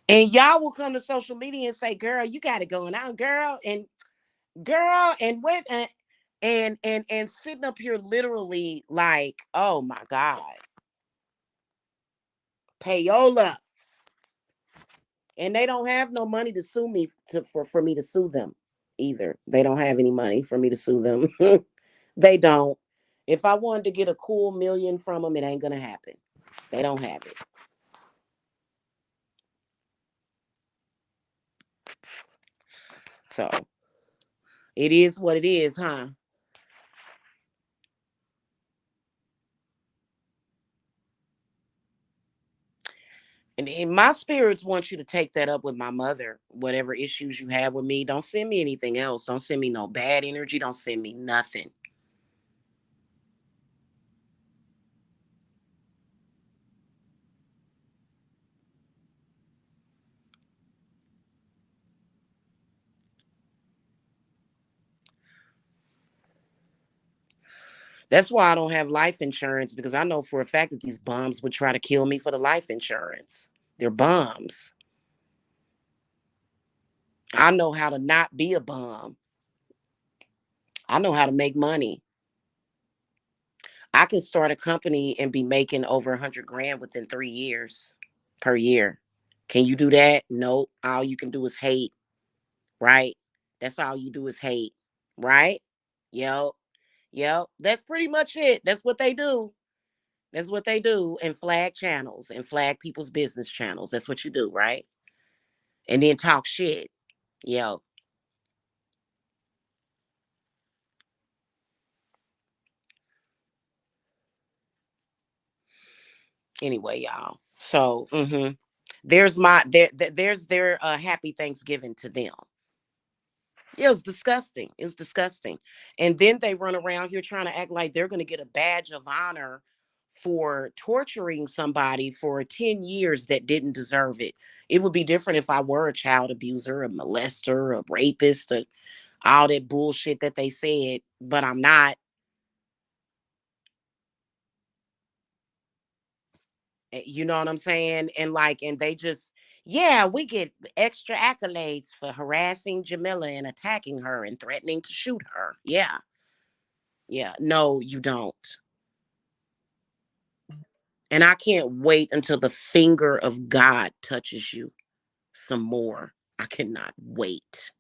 And y'all will come to social media and say, girl, you got it going on, girl, and what and sitting up here literally like, oh my God, payola. And they don't have no money to sue me for me to sue them either. They don't have any money for me to sue them. They don't. If I wanted to get a cool million from them, it ain't gonna happen. They don't have it. So it is what it is, huh? And my spirits want you to take that up with my mother. Whatever issues you have with me, don't send me anything else. Don't send me no bad energy. Don't send me nothing. That's why I don't have life insurance, because I know for a fact that these bums would try to kill me for the life insurance. They're bums. I know how to not be a bum. I know how to make money. I can start a company and be making over 100 grand within 3 years per year. Can you do that? Nope. All you can do is hate, right? That's all you do is hate, right? Yep. Yep. That's pretty much it. That's what they do. That's what they do. And flag channels and flag people's business channels. That's what you do, right? And then talk shit. Yo. Anyway, y'all. So, there's there's their happy Thanksgiving to them. It was disgusting. It's disgusting. And then they run around here trying to act like they're going to get a badge of honor for torturing somebody for 10 years that didn't deserve it. It would be different if I were a child abuser, a molester, a rapist, and all that bullshit that they said, but I'm not. You know what I'm saying? And like, and they just, yeah, we get extra accolades for harassing Jamila and attacking her and threatening to shoot her. Yeah. Yeah. No, you don't. And I can't wait until the finger of God touches you some more. I cannot wait.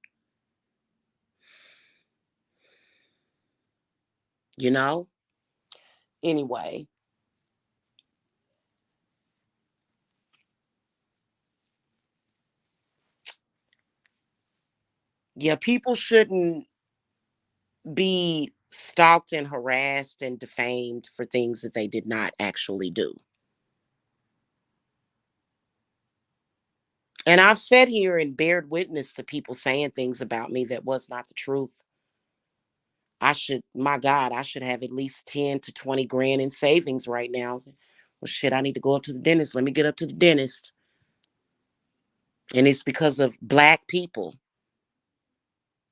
You know? Anyway, yeah, people shouldn't be stalked and harassed and defamed for things that they did not actually do. And I've sat here and bared witness to people saying things about me that was not the truth. I should, my God, I should have at least 10 to 20 grand in savings right now. Well, shit, I need to go up to the dentist. Let me get up to the dentist. And it's because of black people,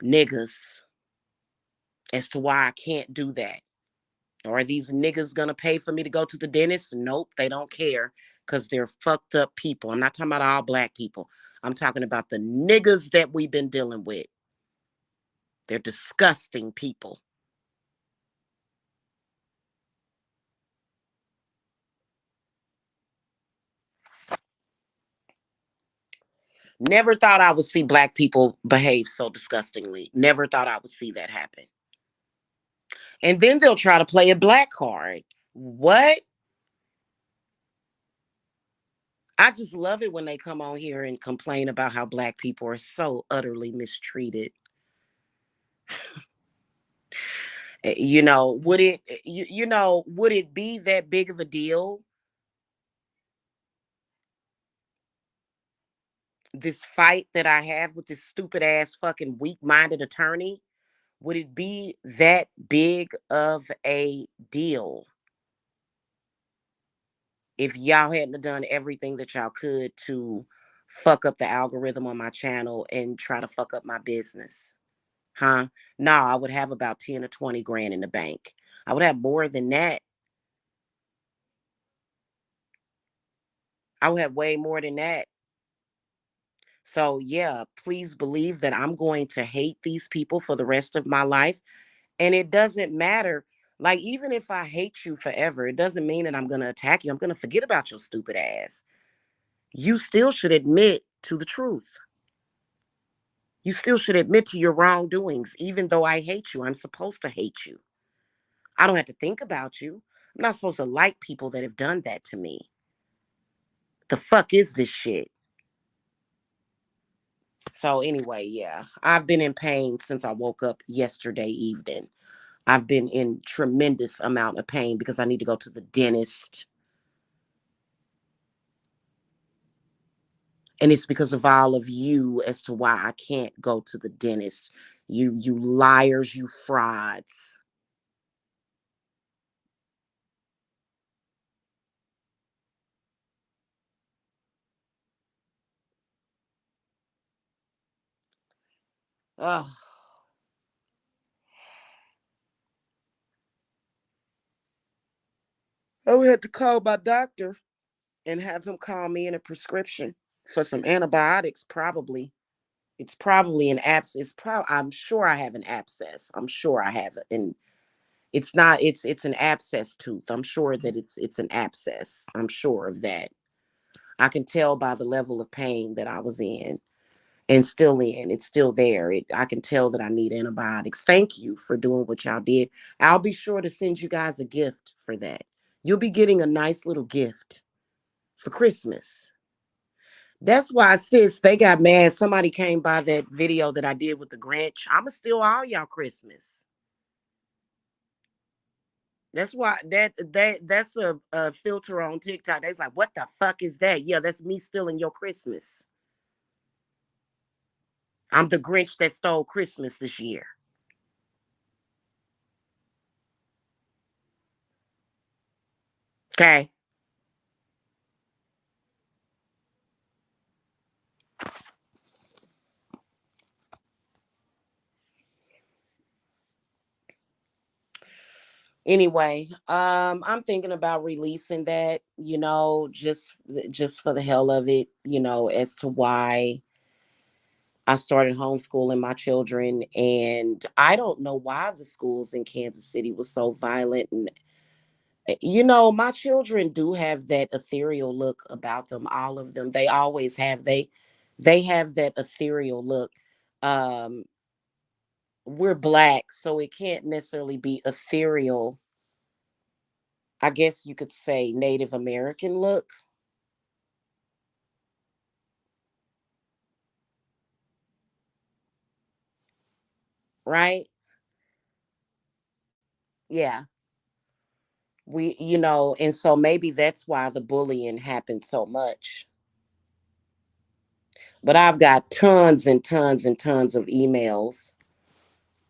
niggas, as to why I can't do that. Are these niggas gonna pay for me to go to the dentist? Nope, they don't care, because they're fucked up people. I'm not talking about all black people. I'm talking about the niggas that we've been dealing with. They're disgusting people. Never thought I would see black people behave so disgustingly. Never thought I would see that happen. And then they'll try to play a black card. What? I just love it when they come on here and complain about how black people are so utterly mistreated. Would it, would it be that big of a deal? This fight that I have with this stupid ass fucking weak minded attorney, would it be that big of a deal if y'all hadn't done everything that y'all could to fuck up the algorithm on my channel and try to fuck up my business? Huh? No, I would have about 10 or 20 grand in the bank. I would have more than that. I would have way more than that. So, yeah, please believe that I'm going to hate these people for the rest of my life. And it doesn't matter. Like, even if I hate you forever, it doesn't mean that I'm going to attack you. I'm going to forget about your stupid ass. You still should admit to the truth. You still should admit to your wrongdoings, even though I hate you. I'm supposed to hate you. I don't have to think about you. I'm not supposed to like people that have done that to me. The fuck is this shit? So, anyway, yeah, I've been in pain since I woke up yesterday evening. I've been in tremendous amount of pain because I need to go to the dentist. And it's because of all of you as to why I can't go to the dentist. You liars, you frauds. Oh, I would have to call my doctor and have him call me in a prescription for some antibiotics, probably. It's probably an abscess. I'm sure I have an abscess. I'm sure I have it. And it's not, it's an abscess tooth. I'm sure that it's an abscess. I'm sure of that. I can tell by the level of pain that I was in and still in. It's still there. I can tell that I need antibiotics. Thank you for doing what y'all did. I'll be sure to send you guys a gift for that. You'll be getting a nice little gift for Christmas. That's why, sis, they got mad. Somebody came by that video that I did with the Grinch. I'ma steal all y'all Christmas. That's why that's a filter on TikTok. They's like, what the fuck is that? Yeah, that's me stealing your Christmas. I'm the Grinch that stole Christmas this year. Okay. Anyway, I'm thinking about releasing that, just for the hell of it, as to why I started homeschooling my children. And I don't know why the schools in Kansas City was so violent. And, my children do have that ethereal look about them, all of them. They always have. They have that ethereal look. Um, we're black, so it can't necessarily be ethereal. I guess you could say Native American look, right? Yeah. And so maybe that's why the bullying happened so much. But I've got tons and tons and tons of emails.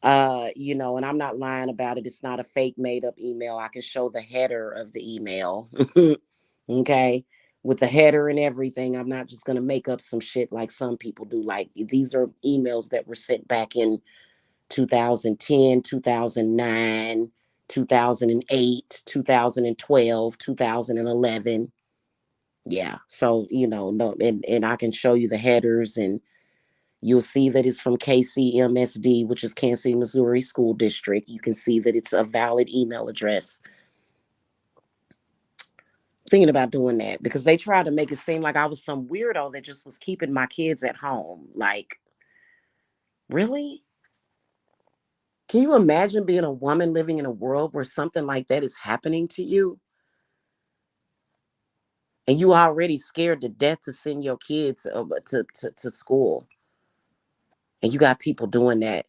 And I'm not lying about it. It's not a fake made up email. I can show the header of the email. Okay. With the header and everything. I'm not just gonna make up some shit like some people do. Like these are emails that were sent back in 2010, 2009, 2008, 2012, 2011. Yeah. So, no, and I can show you the headers and you'll see that it's from KCMSD, which is Kansas City, Missouri School District. You can see that it's a valid email address. Thinking about doing that because they tried to make it seem like I was some weirdo that just was keeping my kids at home. Like, really? Can you imagine being a woman living in a world where something like that is happening to you? And you already scared to death to send your kids to school. And you got people doing that.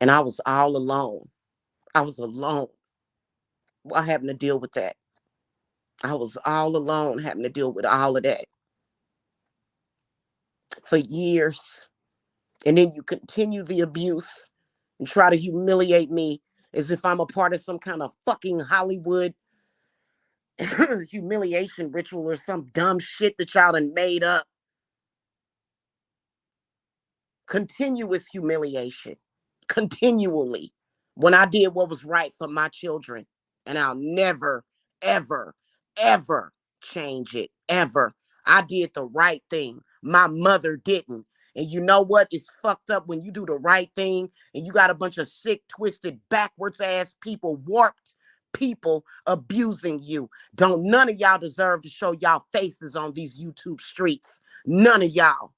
And I was all alone. I was alone while having to deal with that. I was all alone having to deal with all of that for years. And then you continue the abuse and try to humiliate me as if I'm a part of some kind of fucking Hollywood humiliation ritual or some dumb shit that y'all done made up. Continuous humiliation, continually, when I did what was right for my children. And I'll never, ever, ever change it. Ever. I did the right thing. My mother didn't. And you know what? It's fucked up when you do the right thing and you got a bunch of sick, twisted, backwards ass people, warped people abusing you. Don't none of y'all deserve to show y'all faces on these YouTube streets. None of y'all.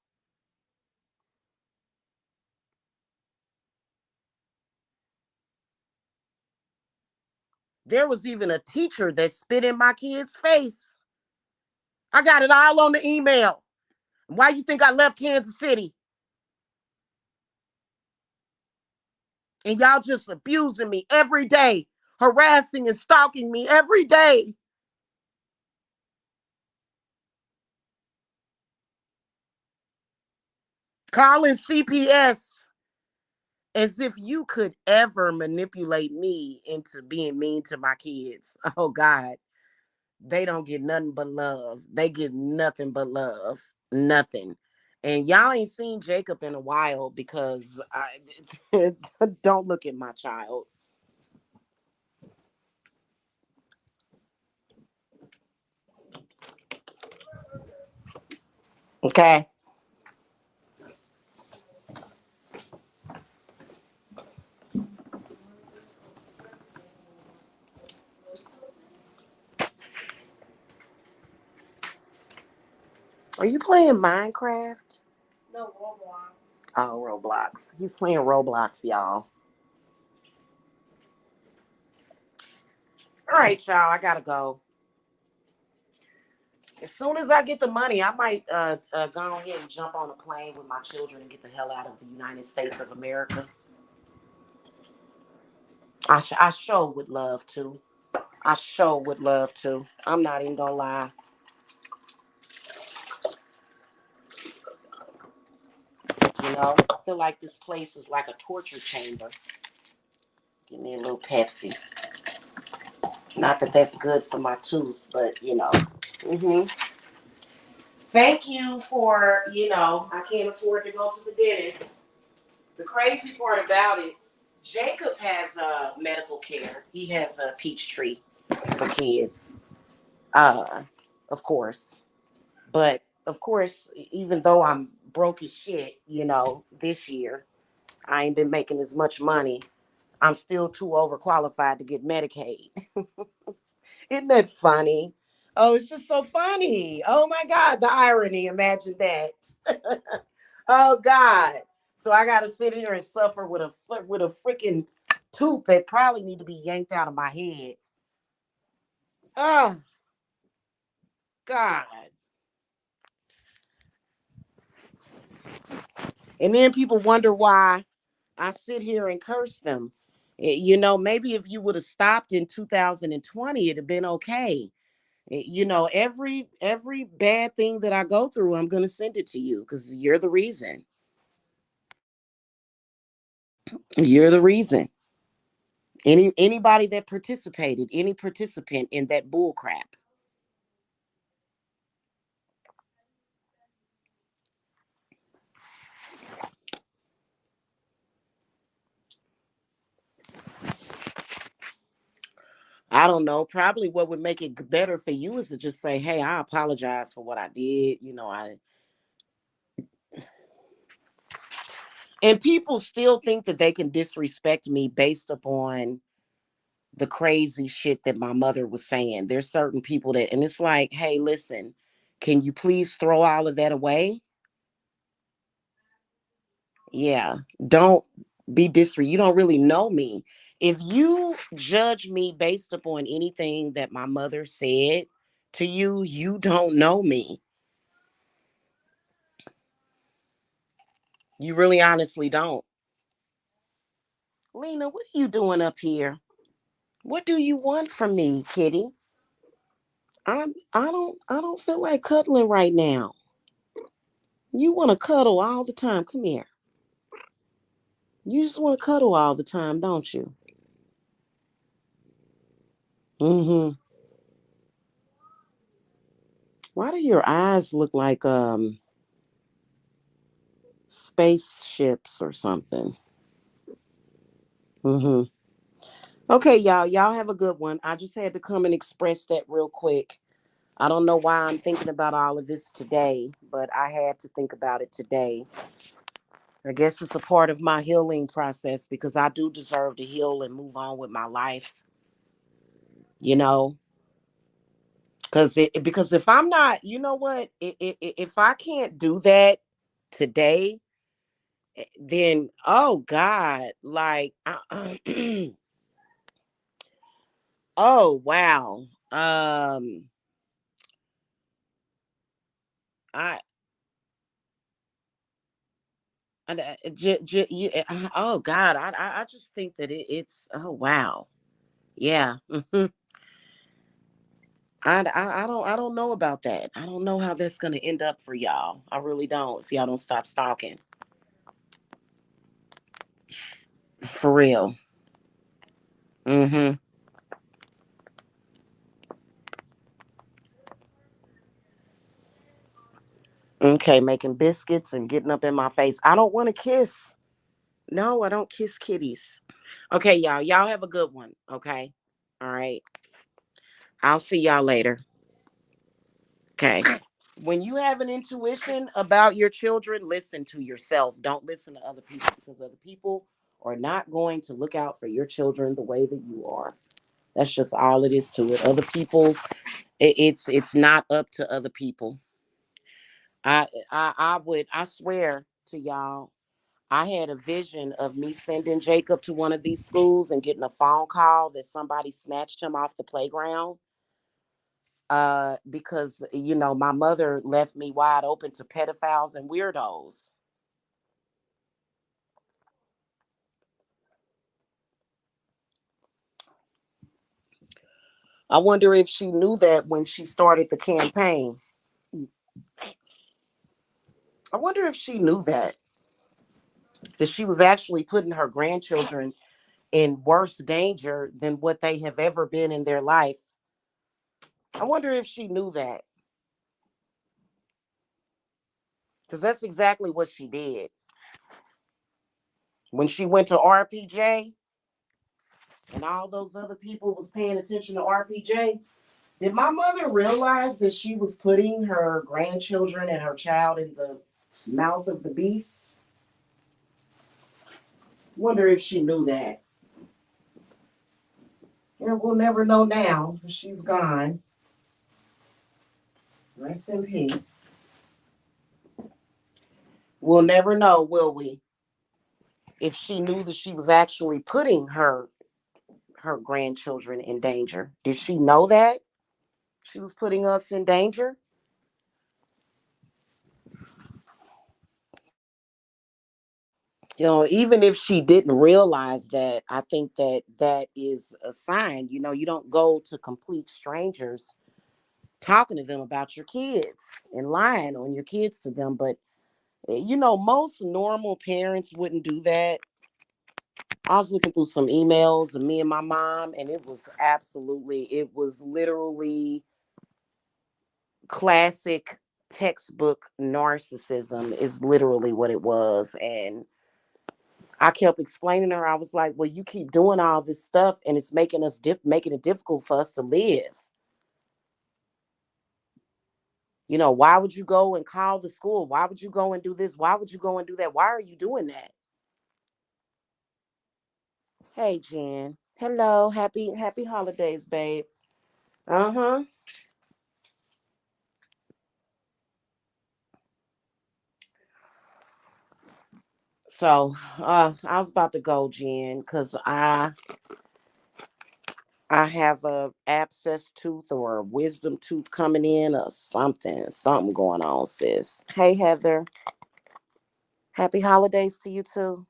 There was even a teacher that spit in my kid's face. I got it all on the email. Why you think I left Kansas City? And y'all just abusing me every day, harassing and stalking me every day. Calling CPS as if you could ever manipulate me into being mean to my kids. Oh God, they don't get nothing but love. They get nothing but love. Nothing. And y'all ain't seen Jacob in a while because I don't look at my child. Okay. Are you playing Minecraft? No, Roblox. Oh, Roblox. He's playing Roblox, y'all. All right, y'all. I gotta go. As soon as I get the money, I might go ahead and jump on a plane with my children and get the hell out of the United States of America. I sure would love to. I sure would love to. I'm not even gonna lie. I feel like this place is like a torture chamber. Give me a little Pepsi. Not that that's good for my tooth, but hmm Thank you for, I can't afford to go to the dentist. The crazy part about it, Jacob has medical care. He has a peach tree for kids, uh, of course. But of course, even though I'm broke as shit, this year, I ain't been making as much money. I'm still too overqualified to get Medicaid. Isn't that funny? Oh, it's just so funny. Oh my God, the irony. Imagine that. Oh God. So I gotta sit here and suffer with a freaking tooth that probably need to be yanked out of my head. Oh God. And then people wonder why I sit here and curse them. Maybe if you would have stopped in 2020, it'd have been okay. Every bad thing that I go through, I'm gonna send it to you because you're the reason. You're the reason. Anybody that participated, any participant in that bull crap. I don't know. Probably what would make it better for you is to just say, "Hey, I apologize for what I did." And people still think that they can disrespect me based upon the crazy shit that my mother was saying. There's certain people that, and it's like, "Hey, listen, can you please throw all of that away?" Yeah, don't be disre. You don't really know me. If you judge me based upon anything that my mother said to you, you don't know me. You really honestly don't. Lena, what are you doing up here? What do you want from me, kitty? I don't feel like cuddling right now. You want to cuddle all the time. Come here. You just want to cuddle all the time, don't you? Mm-hmm. Why do your eyes look like spaceships or something? Mm-hmm. Okay, y'all. Y'all have a good one. I just had to come and express that real quick. I don't know why I'm thinking about all of this today, but I had to think about it today. I guess it's a part of my healing process because I do deserve to heal and move on with my life, you know? Because if I'm not, you know what? If I can't do that today, then oh God, like oh wow. I oh God, I just think that it's oh wow. Yeah. I don't know about that. I don't know how that's gonna end up for y'all. I really don't. If y'all don't stop stalking, for real. Mm-hmm. Okay, making biscuits and getting up in my face. I don't want to kiss. No, I don't kiss kitties. Okay, y'all. Y'all have a good one. Okay. All right. I'll see y'all later. Okay. When you have an intuition about your children, listen to yourself. Don't listen to other people because other people are not going to look out for your children the way that you are. That's just all it is to it. Other people, it's not up to other people. I swear to y'all, I had a vision of me sending Jacob to one of these schools and getting a phone call that somebody snatched him off the playground. Because my mother left me wide open to pedophiles and weirdos. I wonder if she knew that when she started the campaign. I wonder if she knew that she was actually putting her grandchildren in worse danger than what they have ever been in their life. I wonder if she knew that because that's exactly what she did when she went to RPJ and all those other people was paying attention to RPJ. Did my mother realize that she was putting her grandchildren and her child in the mouth of the beast? Wonder if she knew that. Yeah, we'll never know now. She's gone. Rest in peace. We'll never know, will we? If she knew that she was actually putting her grandchildren in danger. Did she know that she was putting us in danger? Even if she didn't realize that, I think that that is a sign. You don't go to complete strangers talking to them about your kids and lying on your kids to them. But, most normal parents wouldn't do that. I was looking through some emails of me and my mom, and it was literally classic textbook narcissism, is literally what it was. And I kept explaining to her, I was like, well, you keep doing all this stuff and it's making it difficult for us to live. Why would you go and call the school? Why would you go and do this? Why would you go and do that? Why are you doing that? Hey, Jen. Hello. Happy holidays, babe. Uh-huh. So I was about to go, Jen, because I have a abscess tooth or a wisdom tooth coming in or something going on, sis. Hey, Heather. Happy holidays to you too.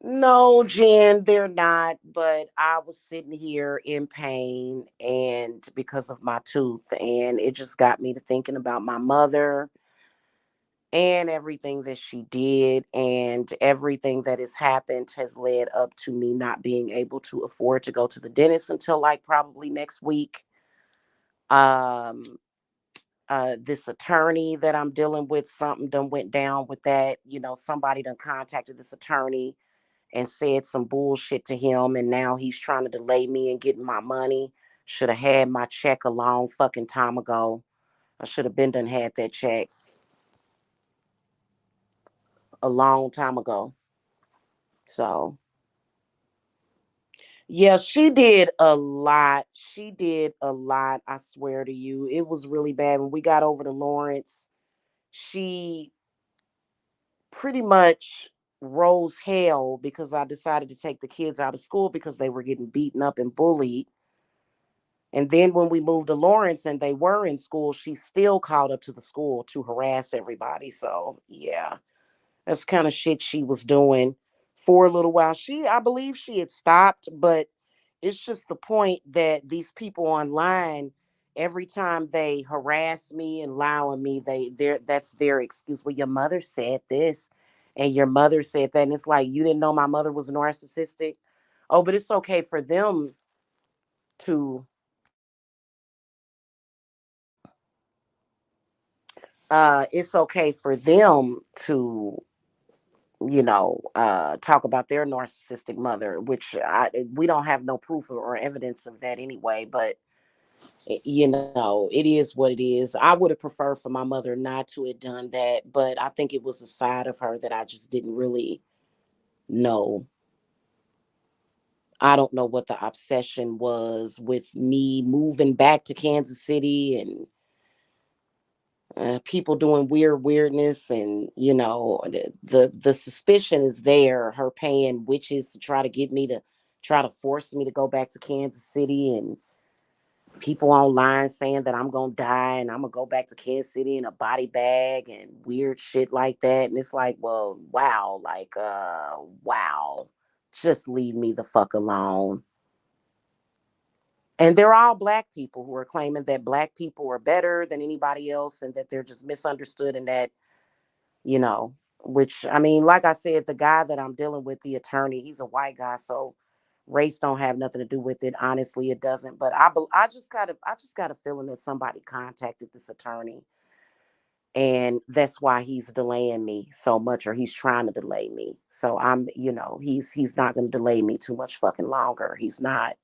No, Jen, they're not. But I was sitting here in pain and because of my tooth, and it just got me to thinking about my mother and everything that she did, and everything that has happened has led up to me not being able to afford to go to the dentist until like probably next week. Um, this attorney that I'm dealing with, something done went down with that. Somebody done contacted this attorney and said some bullshit to him, and now he's trying to delay me and getting my money. Should have had my check a long fucking time ago. I should have been done had that check a long time ago. So yeah, she did a lot. She did a lot. I swear to you, it was really bad. When we got over to Lawrence, she pretty much rose hell because I decided to take the kids out of school because they were getting beaten up and bullied. And then when we moved to Lawrence and they were in school, she still called up to the school to harass everybody. So yeah, that's kind of shit she was doing for a little while. I believe she had stopped, but it's just the point that these people online, every time they harass me and lie on me, that's their excuse. Well, your mother said this and your mother said that. And it's like, you didn't know my mother was narcissistic. Oh, but it's okay for them to it's okay for them to talk about their narcissistic mother, which we don't have no proof or evidence of that anyway. But it is what it is. I would have preferred for my mother not to have done that, but I think it was a side of her that I just didn't really know. I don't know what the obsession was with me moving back to Kansas City and people doing weirdness, and the suspicion is there, her paying witches to try to force me to go back to Kansas City, and people online saying that I'm gonna die and I'm gonna go back to Kansas City in a body bag and weird shit like that. And it's like, well, wow, like wow, just leave me the fuck alone. And they're all black people who are claiming that black people are better than anybody else and that they're just misunderstood, and that you know, which I mean, like I said, the guy that I'm dealing with, the attorney, he's a white guy, so race don't have nothing to do with it. Honestly, it doesn't. But I just got a feeling that somebody contacted this attorney, and that's why he's delaying me so much, or he's trying to delay me. So he's not going to delay me too much fucking longer. He's not.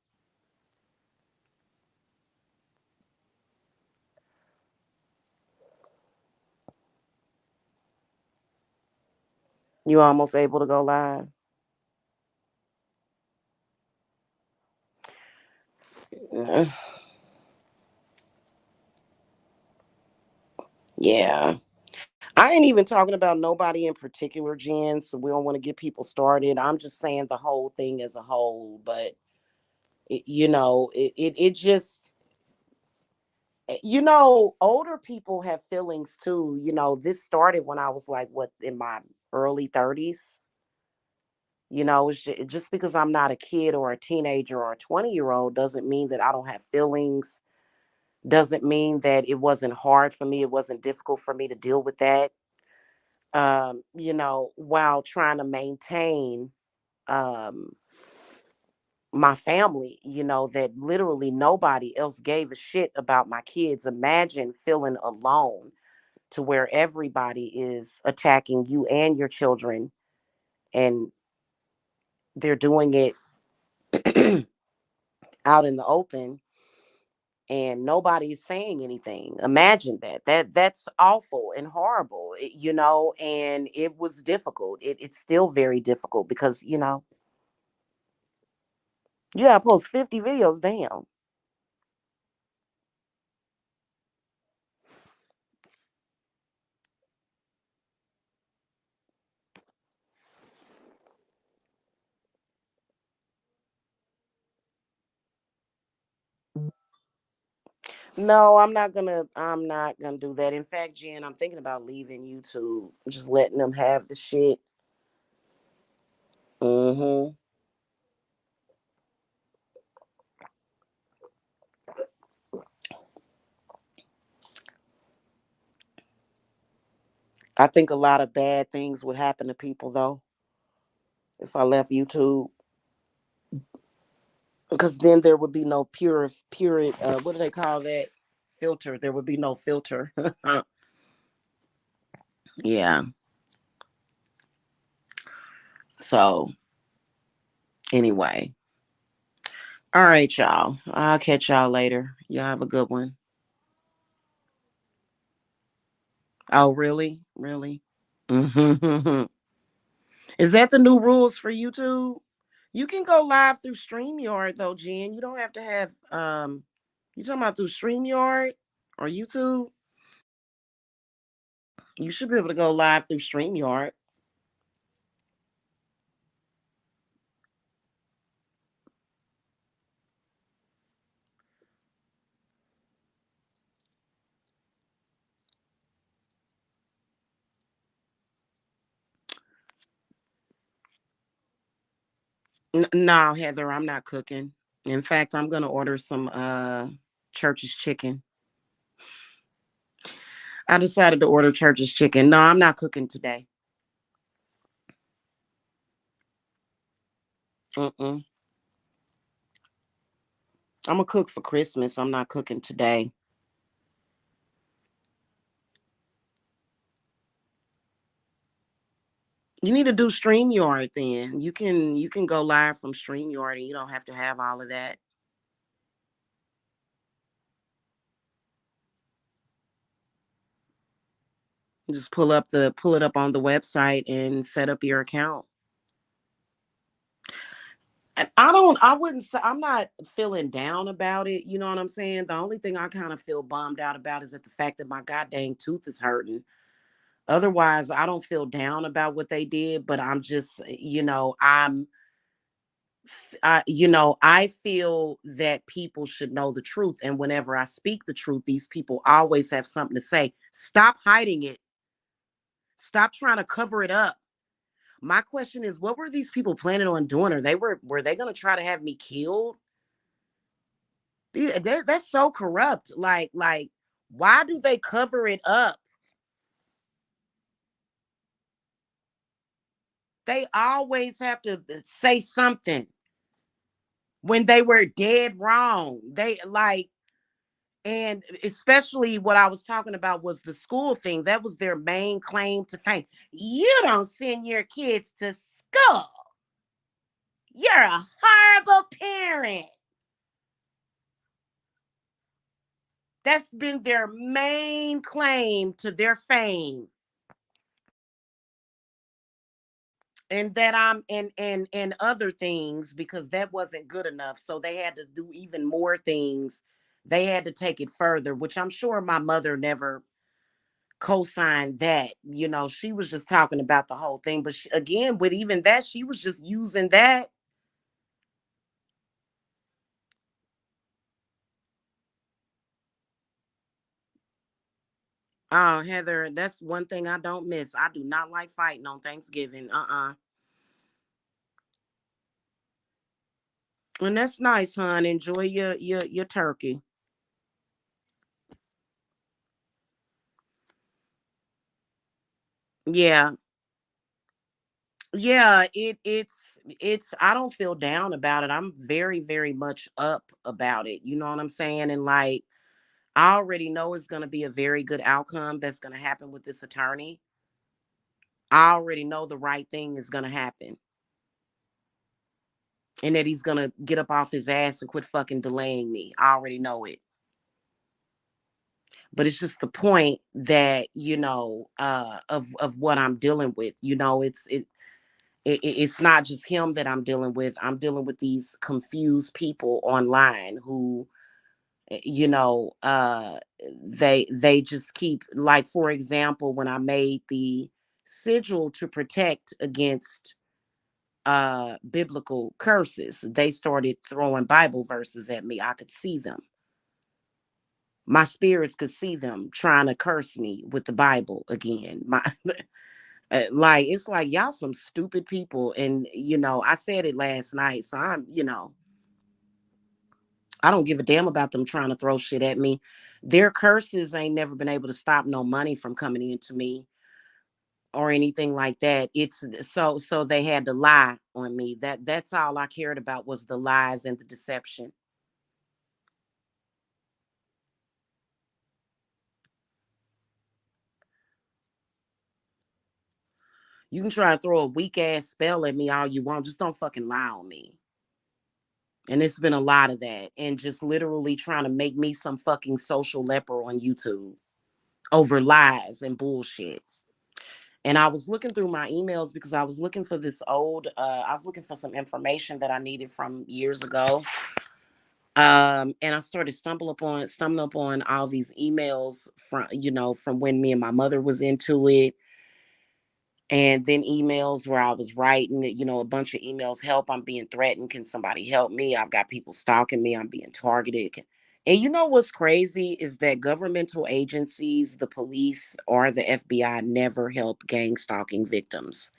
You almost able to go live? Yeah. I ain't even talking about nobody in particular, Jen, so we don't want to get people started. I'm just saying the whole thing as a whole. But it just older people have feelings too. This started when I was like what, in my early 30s. Just because I'm not a kid or a teenager or a 20-year-old doesn't mean that I don't have feelings. Doesn't mean that it wasn't hard for me. It wasn't difficult for me to deal with that. While trying to maintain um my family, that literally nobody else gave a shit about my kids. Imagine feeling alone to where everybody is attacking you and your children, and they're doing it out in the open, and nobody's saying anything. Imagine that's awful and horrible, and it was difficult. It's still very difficult because you gotta post 50 videos. Damn. No, I'm not gonna do that. In fact, Jen, I'm thinking about leaving YouTube, just letting them have the shit. Mm-hmm. I think a lot of bad things would happen to people though if I left YouTube, because then there would be no pure. What do they call that? Filter. There would be no filter. Yeah. So anyway, all right, y'all. I'll catch y'all later. Y'all have a good one. Oh, really? Really? Mm-hmm. Is that the new rules for YouTube? You can go live through StreamYard though, Jen. You don't have to have you talking about through StreamYard or YouTube? You should be able to go live through StreamYard. No, Heather, I'm not cooking. In fact, I'm gonna order some church's chicken. I decided to order church's chicken. No, I'm not cooking today. Mm-mm. I'm gonna cook for Christmas. I'm not cooking today. You need to do StreamYard then. You can go live from StreamYard and you don't have to have all of that. Just pull it up on the website and set up your account. I wouldn't say I'm not feeling down about it. You know what I'm saying? The only thing I kind of feel bummed out about is that the fact that my goddamn tooth is hurting. Otherwise, I don't feel down about what they did, but I'm just, I feel that people should know the truth. And whenever I speak the truth, these people always have something to say. Stop hiding it. Stop trying to cover it up. My question is, what were these people planning on doing? Or were they gonna try to have me killed? That's so corrupt. Like, why do they cover it up? They always have to say something when they were dead wrong. They like, and especially what I was talking about was the school thing. That was their main claim to fame. You don't send your kids to school. You're a horrible parent. That's been their main claim to their fame. And that I'm and other things, because that wasn't good enough. So they had to do even more things. They had to take it further, which I'm sure my mother never co-signed that. She was just talking about the whole thing. But again, with even that, she was just using that. Oh, Heather, that's one thing I don't miss. I do not like fighting on Thanksgiving. And that's nice, hon. Enjoy your turkey. Yeah. Yeah, it's I don't feel down about it. I'm very, very much up about it. You know what I'm saying? And like, I already know it's gonna be a very good outcome that's gonna happen with this attorney. I already know the right thing is gonna happen. And that he's gonna get up off his ass and quit fucking delaying me. I already know it. But it's just the point that, of what I'm dealing with. It's not just him that I'm dealing with. I'm dealing with these confused people online who, you know, they just keep, like, for example, when I made the sigil to protect against biblical curses, they started throwing Bible verses at me. I could see them. My spirits could see them trying to curse me with the Bible again. My Like it's like y'all some stupid people, and I said it last night, so I don't give a damn about them trying to throw shit at me. Their curses ain't never been able to stop no money from coming into me or anything like that. It's so they had to lie on me. That's all I cared about was the lies and the deception. You can try to throw a weak ass spell at me all you want, just don't fucking lie on me. And it's been a lot of that, and just literally trying to make me some fucking social leper on YouTube over lies and bullshit. And I was looking through my emails because I was looking for this old I was looking for some information that I needed from years ago. And I started stumbling upon all these emails from when me and my mother was into it, and then emails where I was writing, a bunch of emails. Help, I'm being threatened. Can somebody help me? I've got people stalking me. I'm being targeted. And you know what's crazy is that governmental agencies, the police or the FBI, never help gang stalking victims.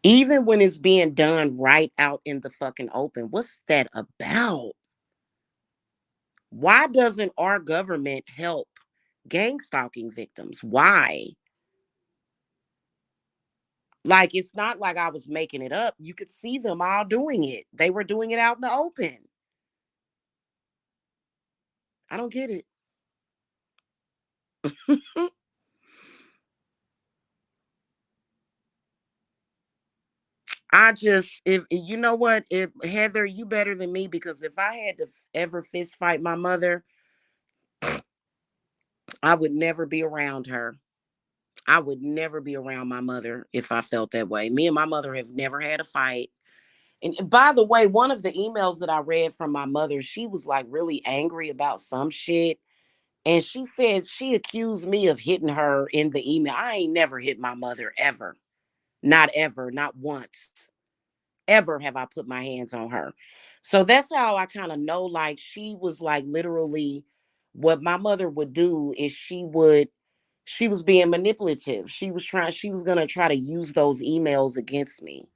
Even when it's being done right out in the fucking open. What's that about? Why doesn't our government help gang stalking victims? Why? Like, it's not like I was making it up. You could see them all doing it. They were doing it out in the open. I don't get it. I just, if you know what, if Heather, you better than me, because if I had to ever fist fight my mother, I would never be around her. I would never be around my mother if I felt that way. Me and my mother have never had a fight. And by the way, one of the emails that I read from my mother, she was like really angry about some shit. And she said she accused me of hitting her in the email. I ain't never hit my mother ever. Not ever, not once. Ever have I put my hands on her. So that's how I kind of know, like, she was like literally, what my mother would do is she was being manipulative. She was gonna try to use those emails against me.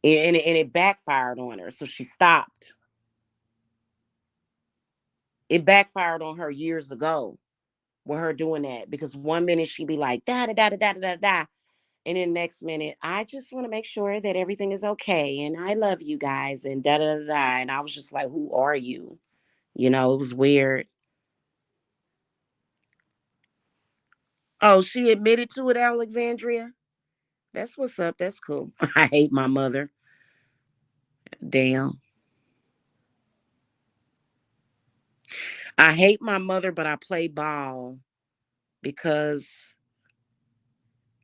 And it backfired on her. So she stopped. It backfired on her years ago with her doing that, because one minute she'd be like, da da da da da da da. And then next minute, I just want to make sure that everything is okay. And I love you guys and da da da da. And I was just like, who are you? It was weird. Oh, she admitted to it, Alexandria. That's what's up. That's cool. I hate my mother. Damn. I hate my mother, but I play ball because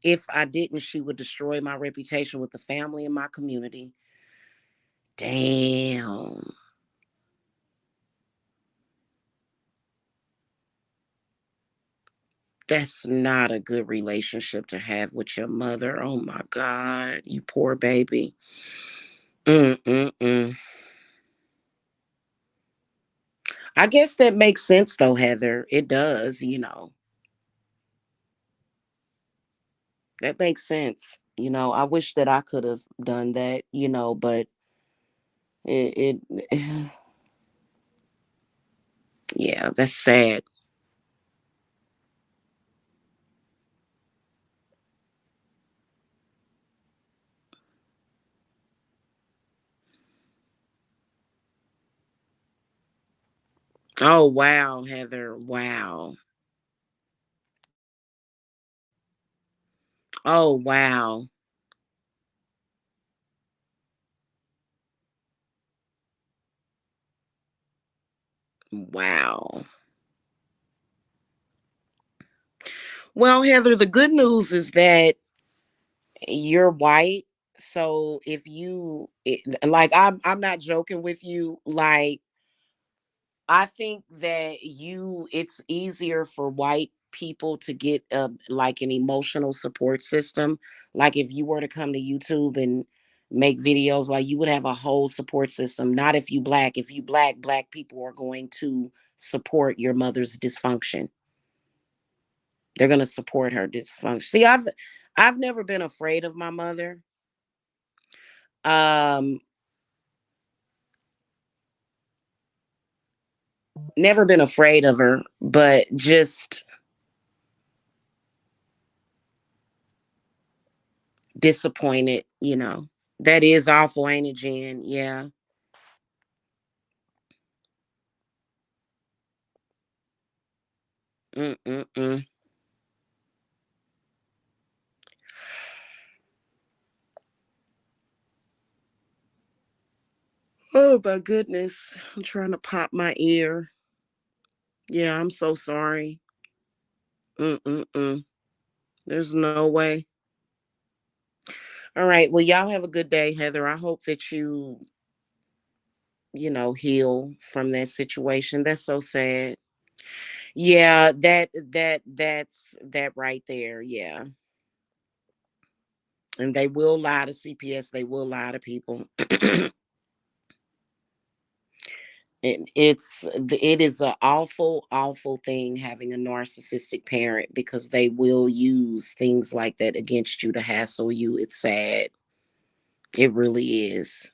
if I didn't, she would destroy my reputation with the family and my community. Damn. That's not a good relationship to have with your mother. Oh my God, you poor baby. Mm-mm-mm. I guess that makes sense though, Heather. It does. That makes sense. I wish that I could have done that, but it yeah, that's sad. Oh wow, Heather. Wow. Oh wow. Wow. Well, Heather, the good news is that you're white. So if like, I'm not joking with you. Like, I think that it's easier for white people to get like an emotional support system. Like, if you were to come to YouTube and make videos, like, you would have a whole support system. Not if you black. If you black people are going to support your mother's dysfunction. They're gonna support her dysfunction. See, I've never been afraid of my mother. Um, Never been afraid of her, but just disappointed. That is awful, ain't it, Jen? Yeah. Mm-mm-mm. Oh my goodness. I'm trying to pop my ear. Yeah, I'm so sorry. Mm-mm-mm. There's no way. All right. Well, y'all have a good day, Heather. I hope that heal from that situation. That's so sad. Yeah, that's that right there. Yeah. And they will lie to CPS. They will lie to people. It is an awful, awful thing having a narcissistic parent because they will use things like that against you to hassle you. It's sad. It really is.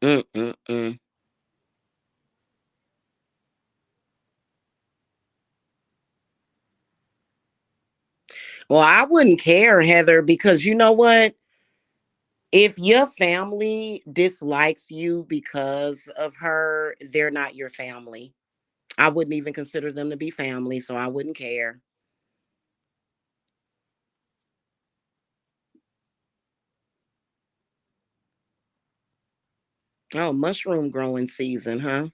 Mm-mm-mm. Well, I wouldn't care, Heather, because you know what? If your family dislikes you because of her, they're not your family. I wouldn't even consider them to be family, so I wouldn't care. Oh, mushroom growing season, huh?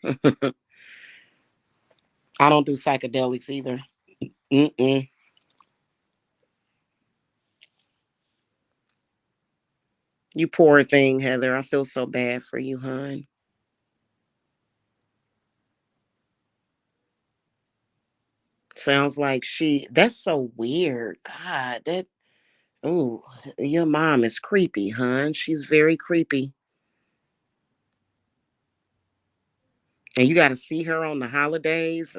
I don't do psychedelics either. Mm-mm. You poor thing, Heather. I feel so bad for you, hon. Sounds like that's so weird. God, oh, your mom is creepy, hon. She's very creepy. And you got to see her on the holidays.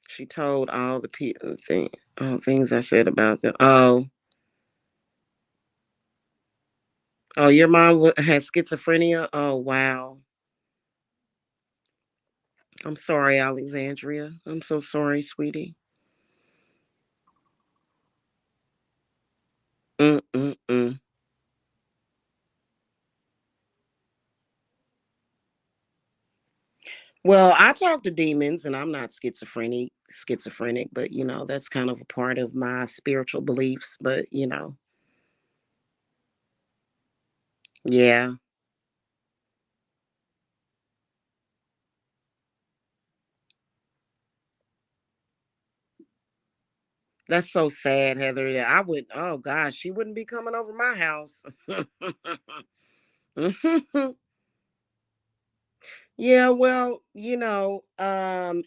She told all the people all things I said about them. Oh, your mom has schizophrenia. Oh, wow. I'm sorry, Alexandria. I'm so sorry, sweetie. Mm-mm-mm. Well, I talk to demons, and I'm not schizophrenic, but that's kind of a part of my spiritual beliefs. But yeah, that's so sad, Heather. That I would. Oh gosh, she wouldn't be coming over my house. Yeah, well,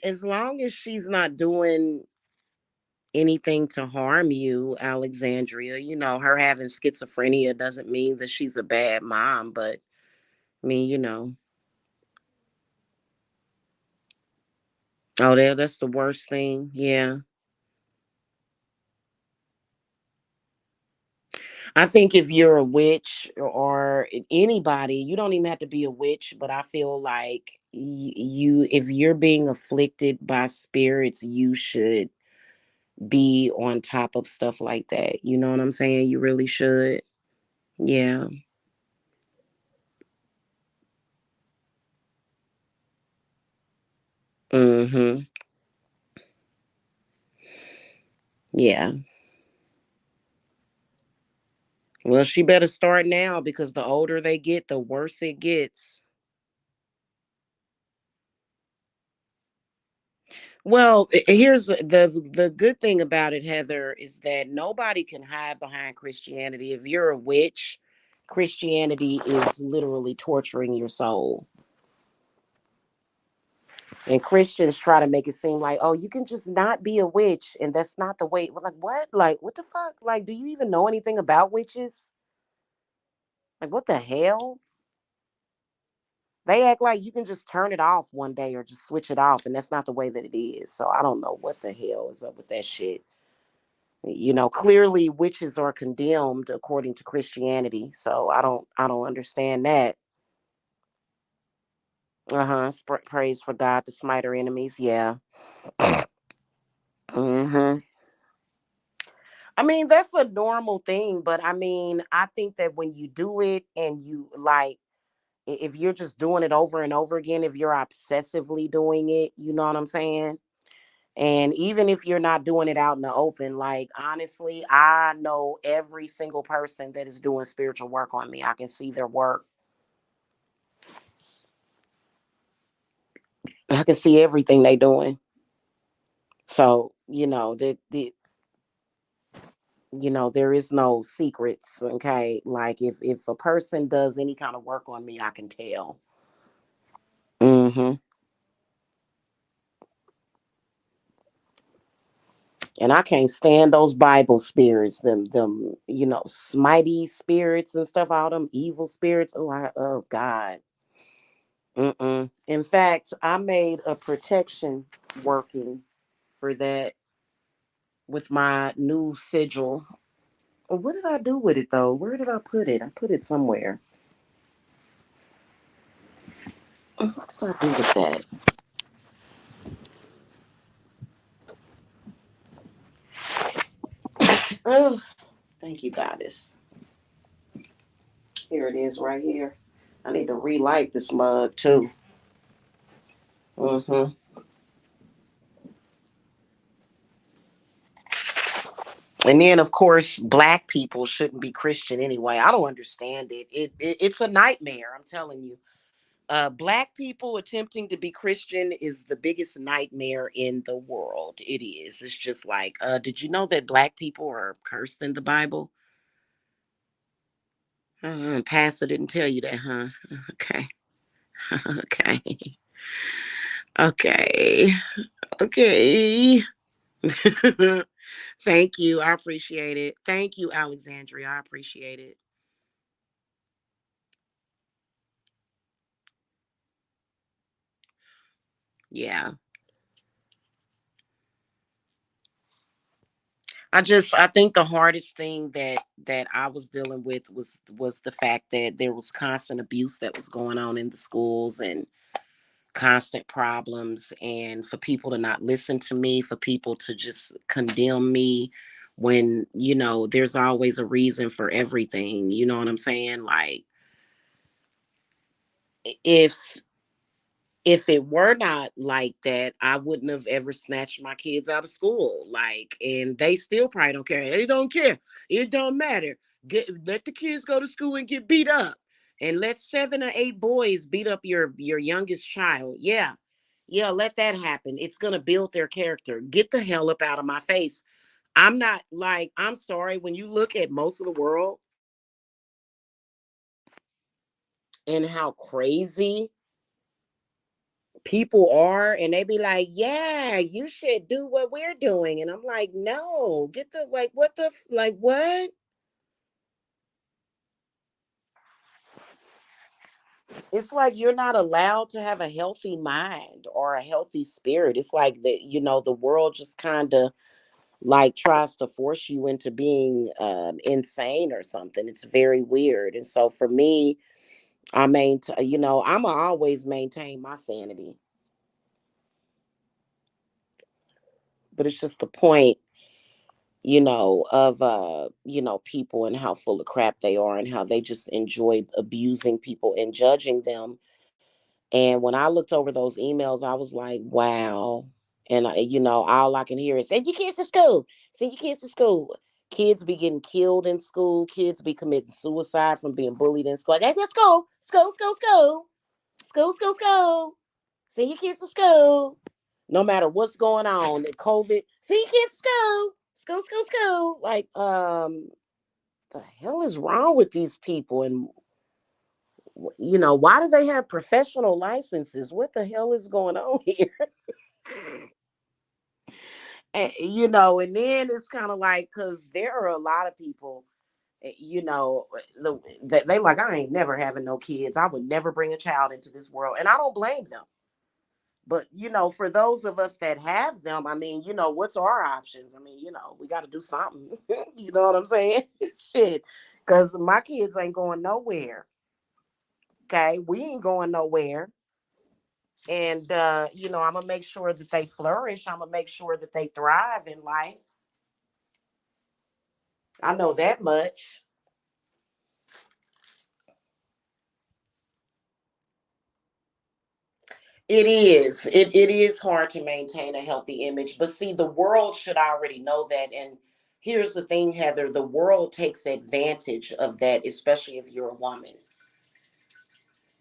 as long as she's not doing anything to harm you, Alexandria, her having schizophrenia doesn't mean that she's a bad mom, but I mean, oh, that's the worst thing. Yeah. I think if you're a witch or anybody, you don't even have to be a witch, but I feel like if you're being afflicted by spirits, you should be on top of stuff like that. You know what I'm saying? You really should. Yeah. Mhm. Yeah. Well, she better start now because the older they get, the worse it gets. Well, here's the good thing about it, Heather, is that nobody can hide behind Christianity. If you're a witch, Christianity is literally torturing your soul. And Christians try to make it seem like, oh, you can just not be a witch, and that's not the way. We're like, what? Like, what the fuck? Like, do you even know anything about witches? Like, what the hell? They act like you can just turn it off one day or just switch it off, and that's not the way that it is. So I don't know what the hell is up with that shit. Clearly witches are condemned according to Christianity. So I don't understand that. Uh-huh. Praise for God to smite our enemies. Yeah. Hmm. I mean, that's a normal thing, but I mean, I think that when you do it and you like, if you're just doing it over and over again, if you're obsessively doing it, you know what I'm saying? And even if you're not doing it out in the open, like honestly, I know every single person that is doing spiritual work on me. I can see their work. I can see everything they doing. So, there is no secrets, okay? Like if a person does any kind of work on me, I can tell. Hmm. And I can't stand those Bible spirits, them, smitey spirits and stuff, all them evil spirits. Oh God. Mm-mm. In fact, I made a protection working for that with my new sigil. What did I do with it though? Where did I put it? I put it somewhere. What did I do with that? Oh, thank you, Goddess. Here it is right here. I need to relight this mug too. Hmm. And then, of course, black people shouldn't be Christian anyway. I don't understand it. It's a nightmare. I'm telling you. Black people attempting to be Christian is the biggest nightmare in the world. It is. It's just like, did you know that black people are cursed in the Bible? Pastor didn't tell you that, huh? Okay. Okay. Okay. Okay. Thank you. I appreciate it. Thank you, Alexandria. I appreciate it. Yeah. I think the hardest thing that I was dealing with was the fact that there was constant abuse that was going on in the schools and constant problems, and for people to not listen to me, for people to just condemn me when, there's always a reason for everything. You know what I'm saying? Like if if it were not like that, I wouldn't have ever snatched my kids out of school. Like, and they still probably don't care. They don't care. It don't matter. Let the kids go to school and get beat up, and let 7 or 8 boys beat up your youngest child. Yeah, yeah. Let that happen. It's gonna build their character. Get the hell up out of my face. I'm not like. I'm sorry. When you look at most of the world and how crazy people are, and they be like, yeah, you should do what we're doing, and I'm like, no, get the like, what the like, what? It's like you're not allowed to have a healthy mind or a healthy spirit. It's like the world just kind of like tries to force you into being insane or something. It's very weird. And so for me, I maintain, I'm always maintain my sanity, but it's just the point, of people and how full of crap they are and how they just enjoy abusing people and judging them. And when I looked over those emails, I was like, wow. And all I can hear is send your kids to school, send your kids to school. Kids be getting killed in school, kids be committing suicide from being bullied in school. Let's go, school, school, school, school, school, school. Send your kids to school. No matter what's going on, the COVID, send your kids to school, school, school, school. Like, the hell is wrong with these people? And why do they have professional licenses? What the hell is going on here? And then it's kind of like, because there are a lot of people You know, they like, I ain't never having no kids. I would never bring a child into this world. And I don't blame them. But, for those of us that have them, I mean, what's our options? I mean, we got to do something. You know what I'm saying? Shit. Because my kids ain't going nowhere. Okay. We ain't going nowhere. And, I'm going to make sure that they flourish. I'm going to make sure that they thrive in life. I know that much. It is. It is hard to maintain a healthy image. But see, the world should already know that. And here's the thing, Heather, the world takes advantage of that, especially if you're a woman.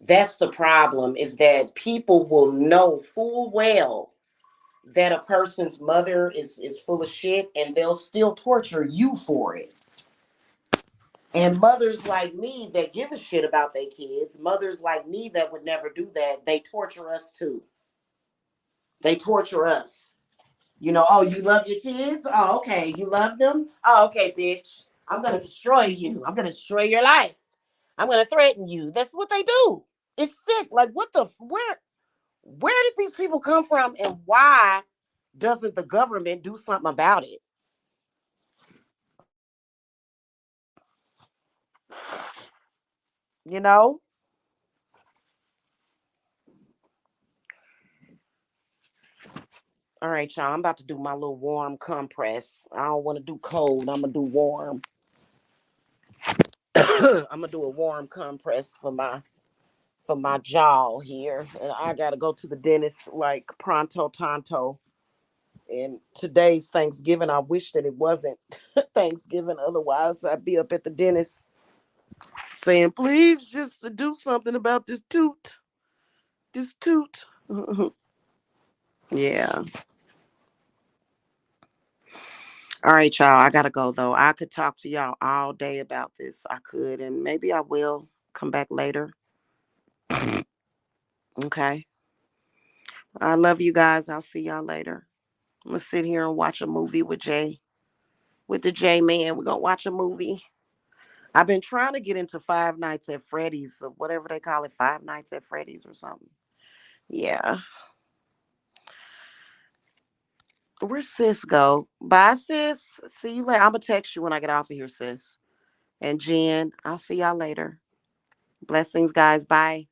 That's the problem, is that people will know full well that a person's mother is full of shit, and they'll still torture you for it. And mothers like me that give a shit about their kids, mothers like me that would never do that, they torture us too. They torture us. Oh, you love your kids? Oh, okay. You love them? Oh, okay, bitch. I'm going to destroy you. I'm going to destroy your life. I'm going to threaten you. That's what they do. It's sick. Like, where did these people come from, and why doesn't the government do something about it? You know? All right, y'all. I'm about to do my little warm compress. I don't want to do cold. I'm going to do warm. I'm going to do a warm compress for my jaw here. And I got to go to the dentist like pronto tanto. And today's Thanksgiving. I wish that it wasn't Thanksgiving. Otherwise, I'd be up at the dentist saying, please just to do something about this tooth. This tooth. Yeah. All right, y'all. I gotta go though. I could talk to y'all all day about this. I could, and maybe I will come back later. Okay. I love you guys. I'll see y'all later. I'm gonna sit here and watch a movie with Jay. With the J man. We're gonna watch a movie. I've been trying to get into Five Nights at Freddy's, or whatever they call it, Five Nights at Freddy's or something. Yeah. Where's sis go? Bye, sis. See you later. I'm gonna text you when I get off of here, sis. And Jen, I'll see y'all later. Blessings, guys. Bye.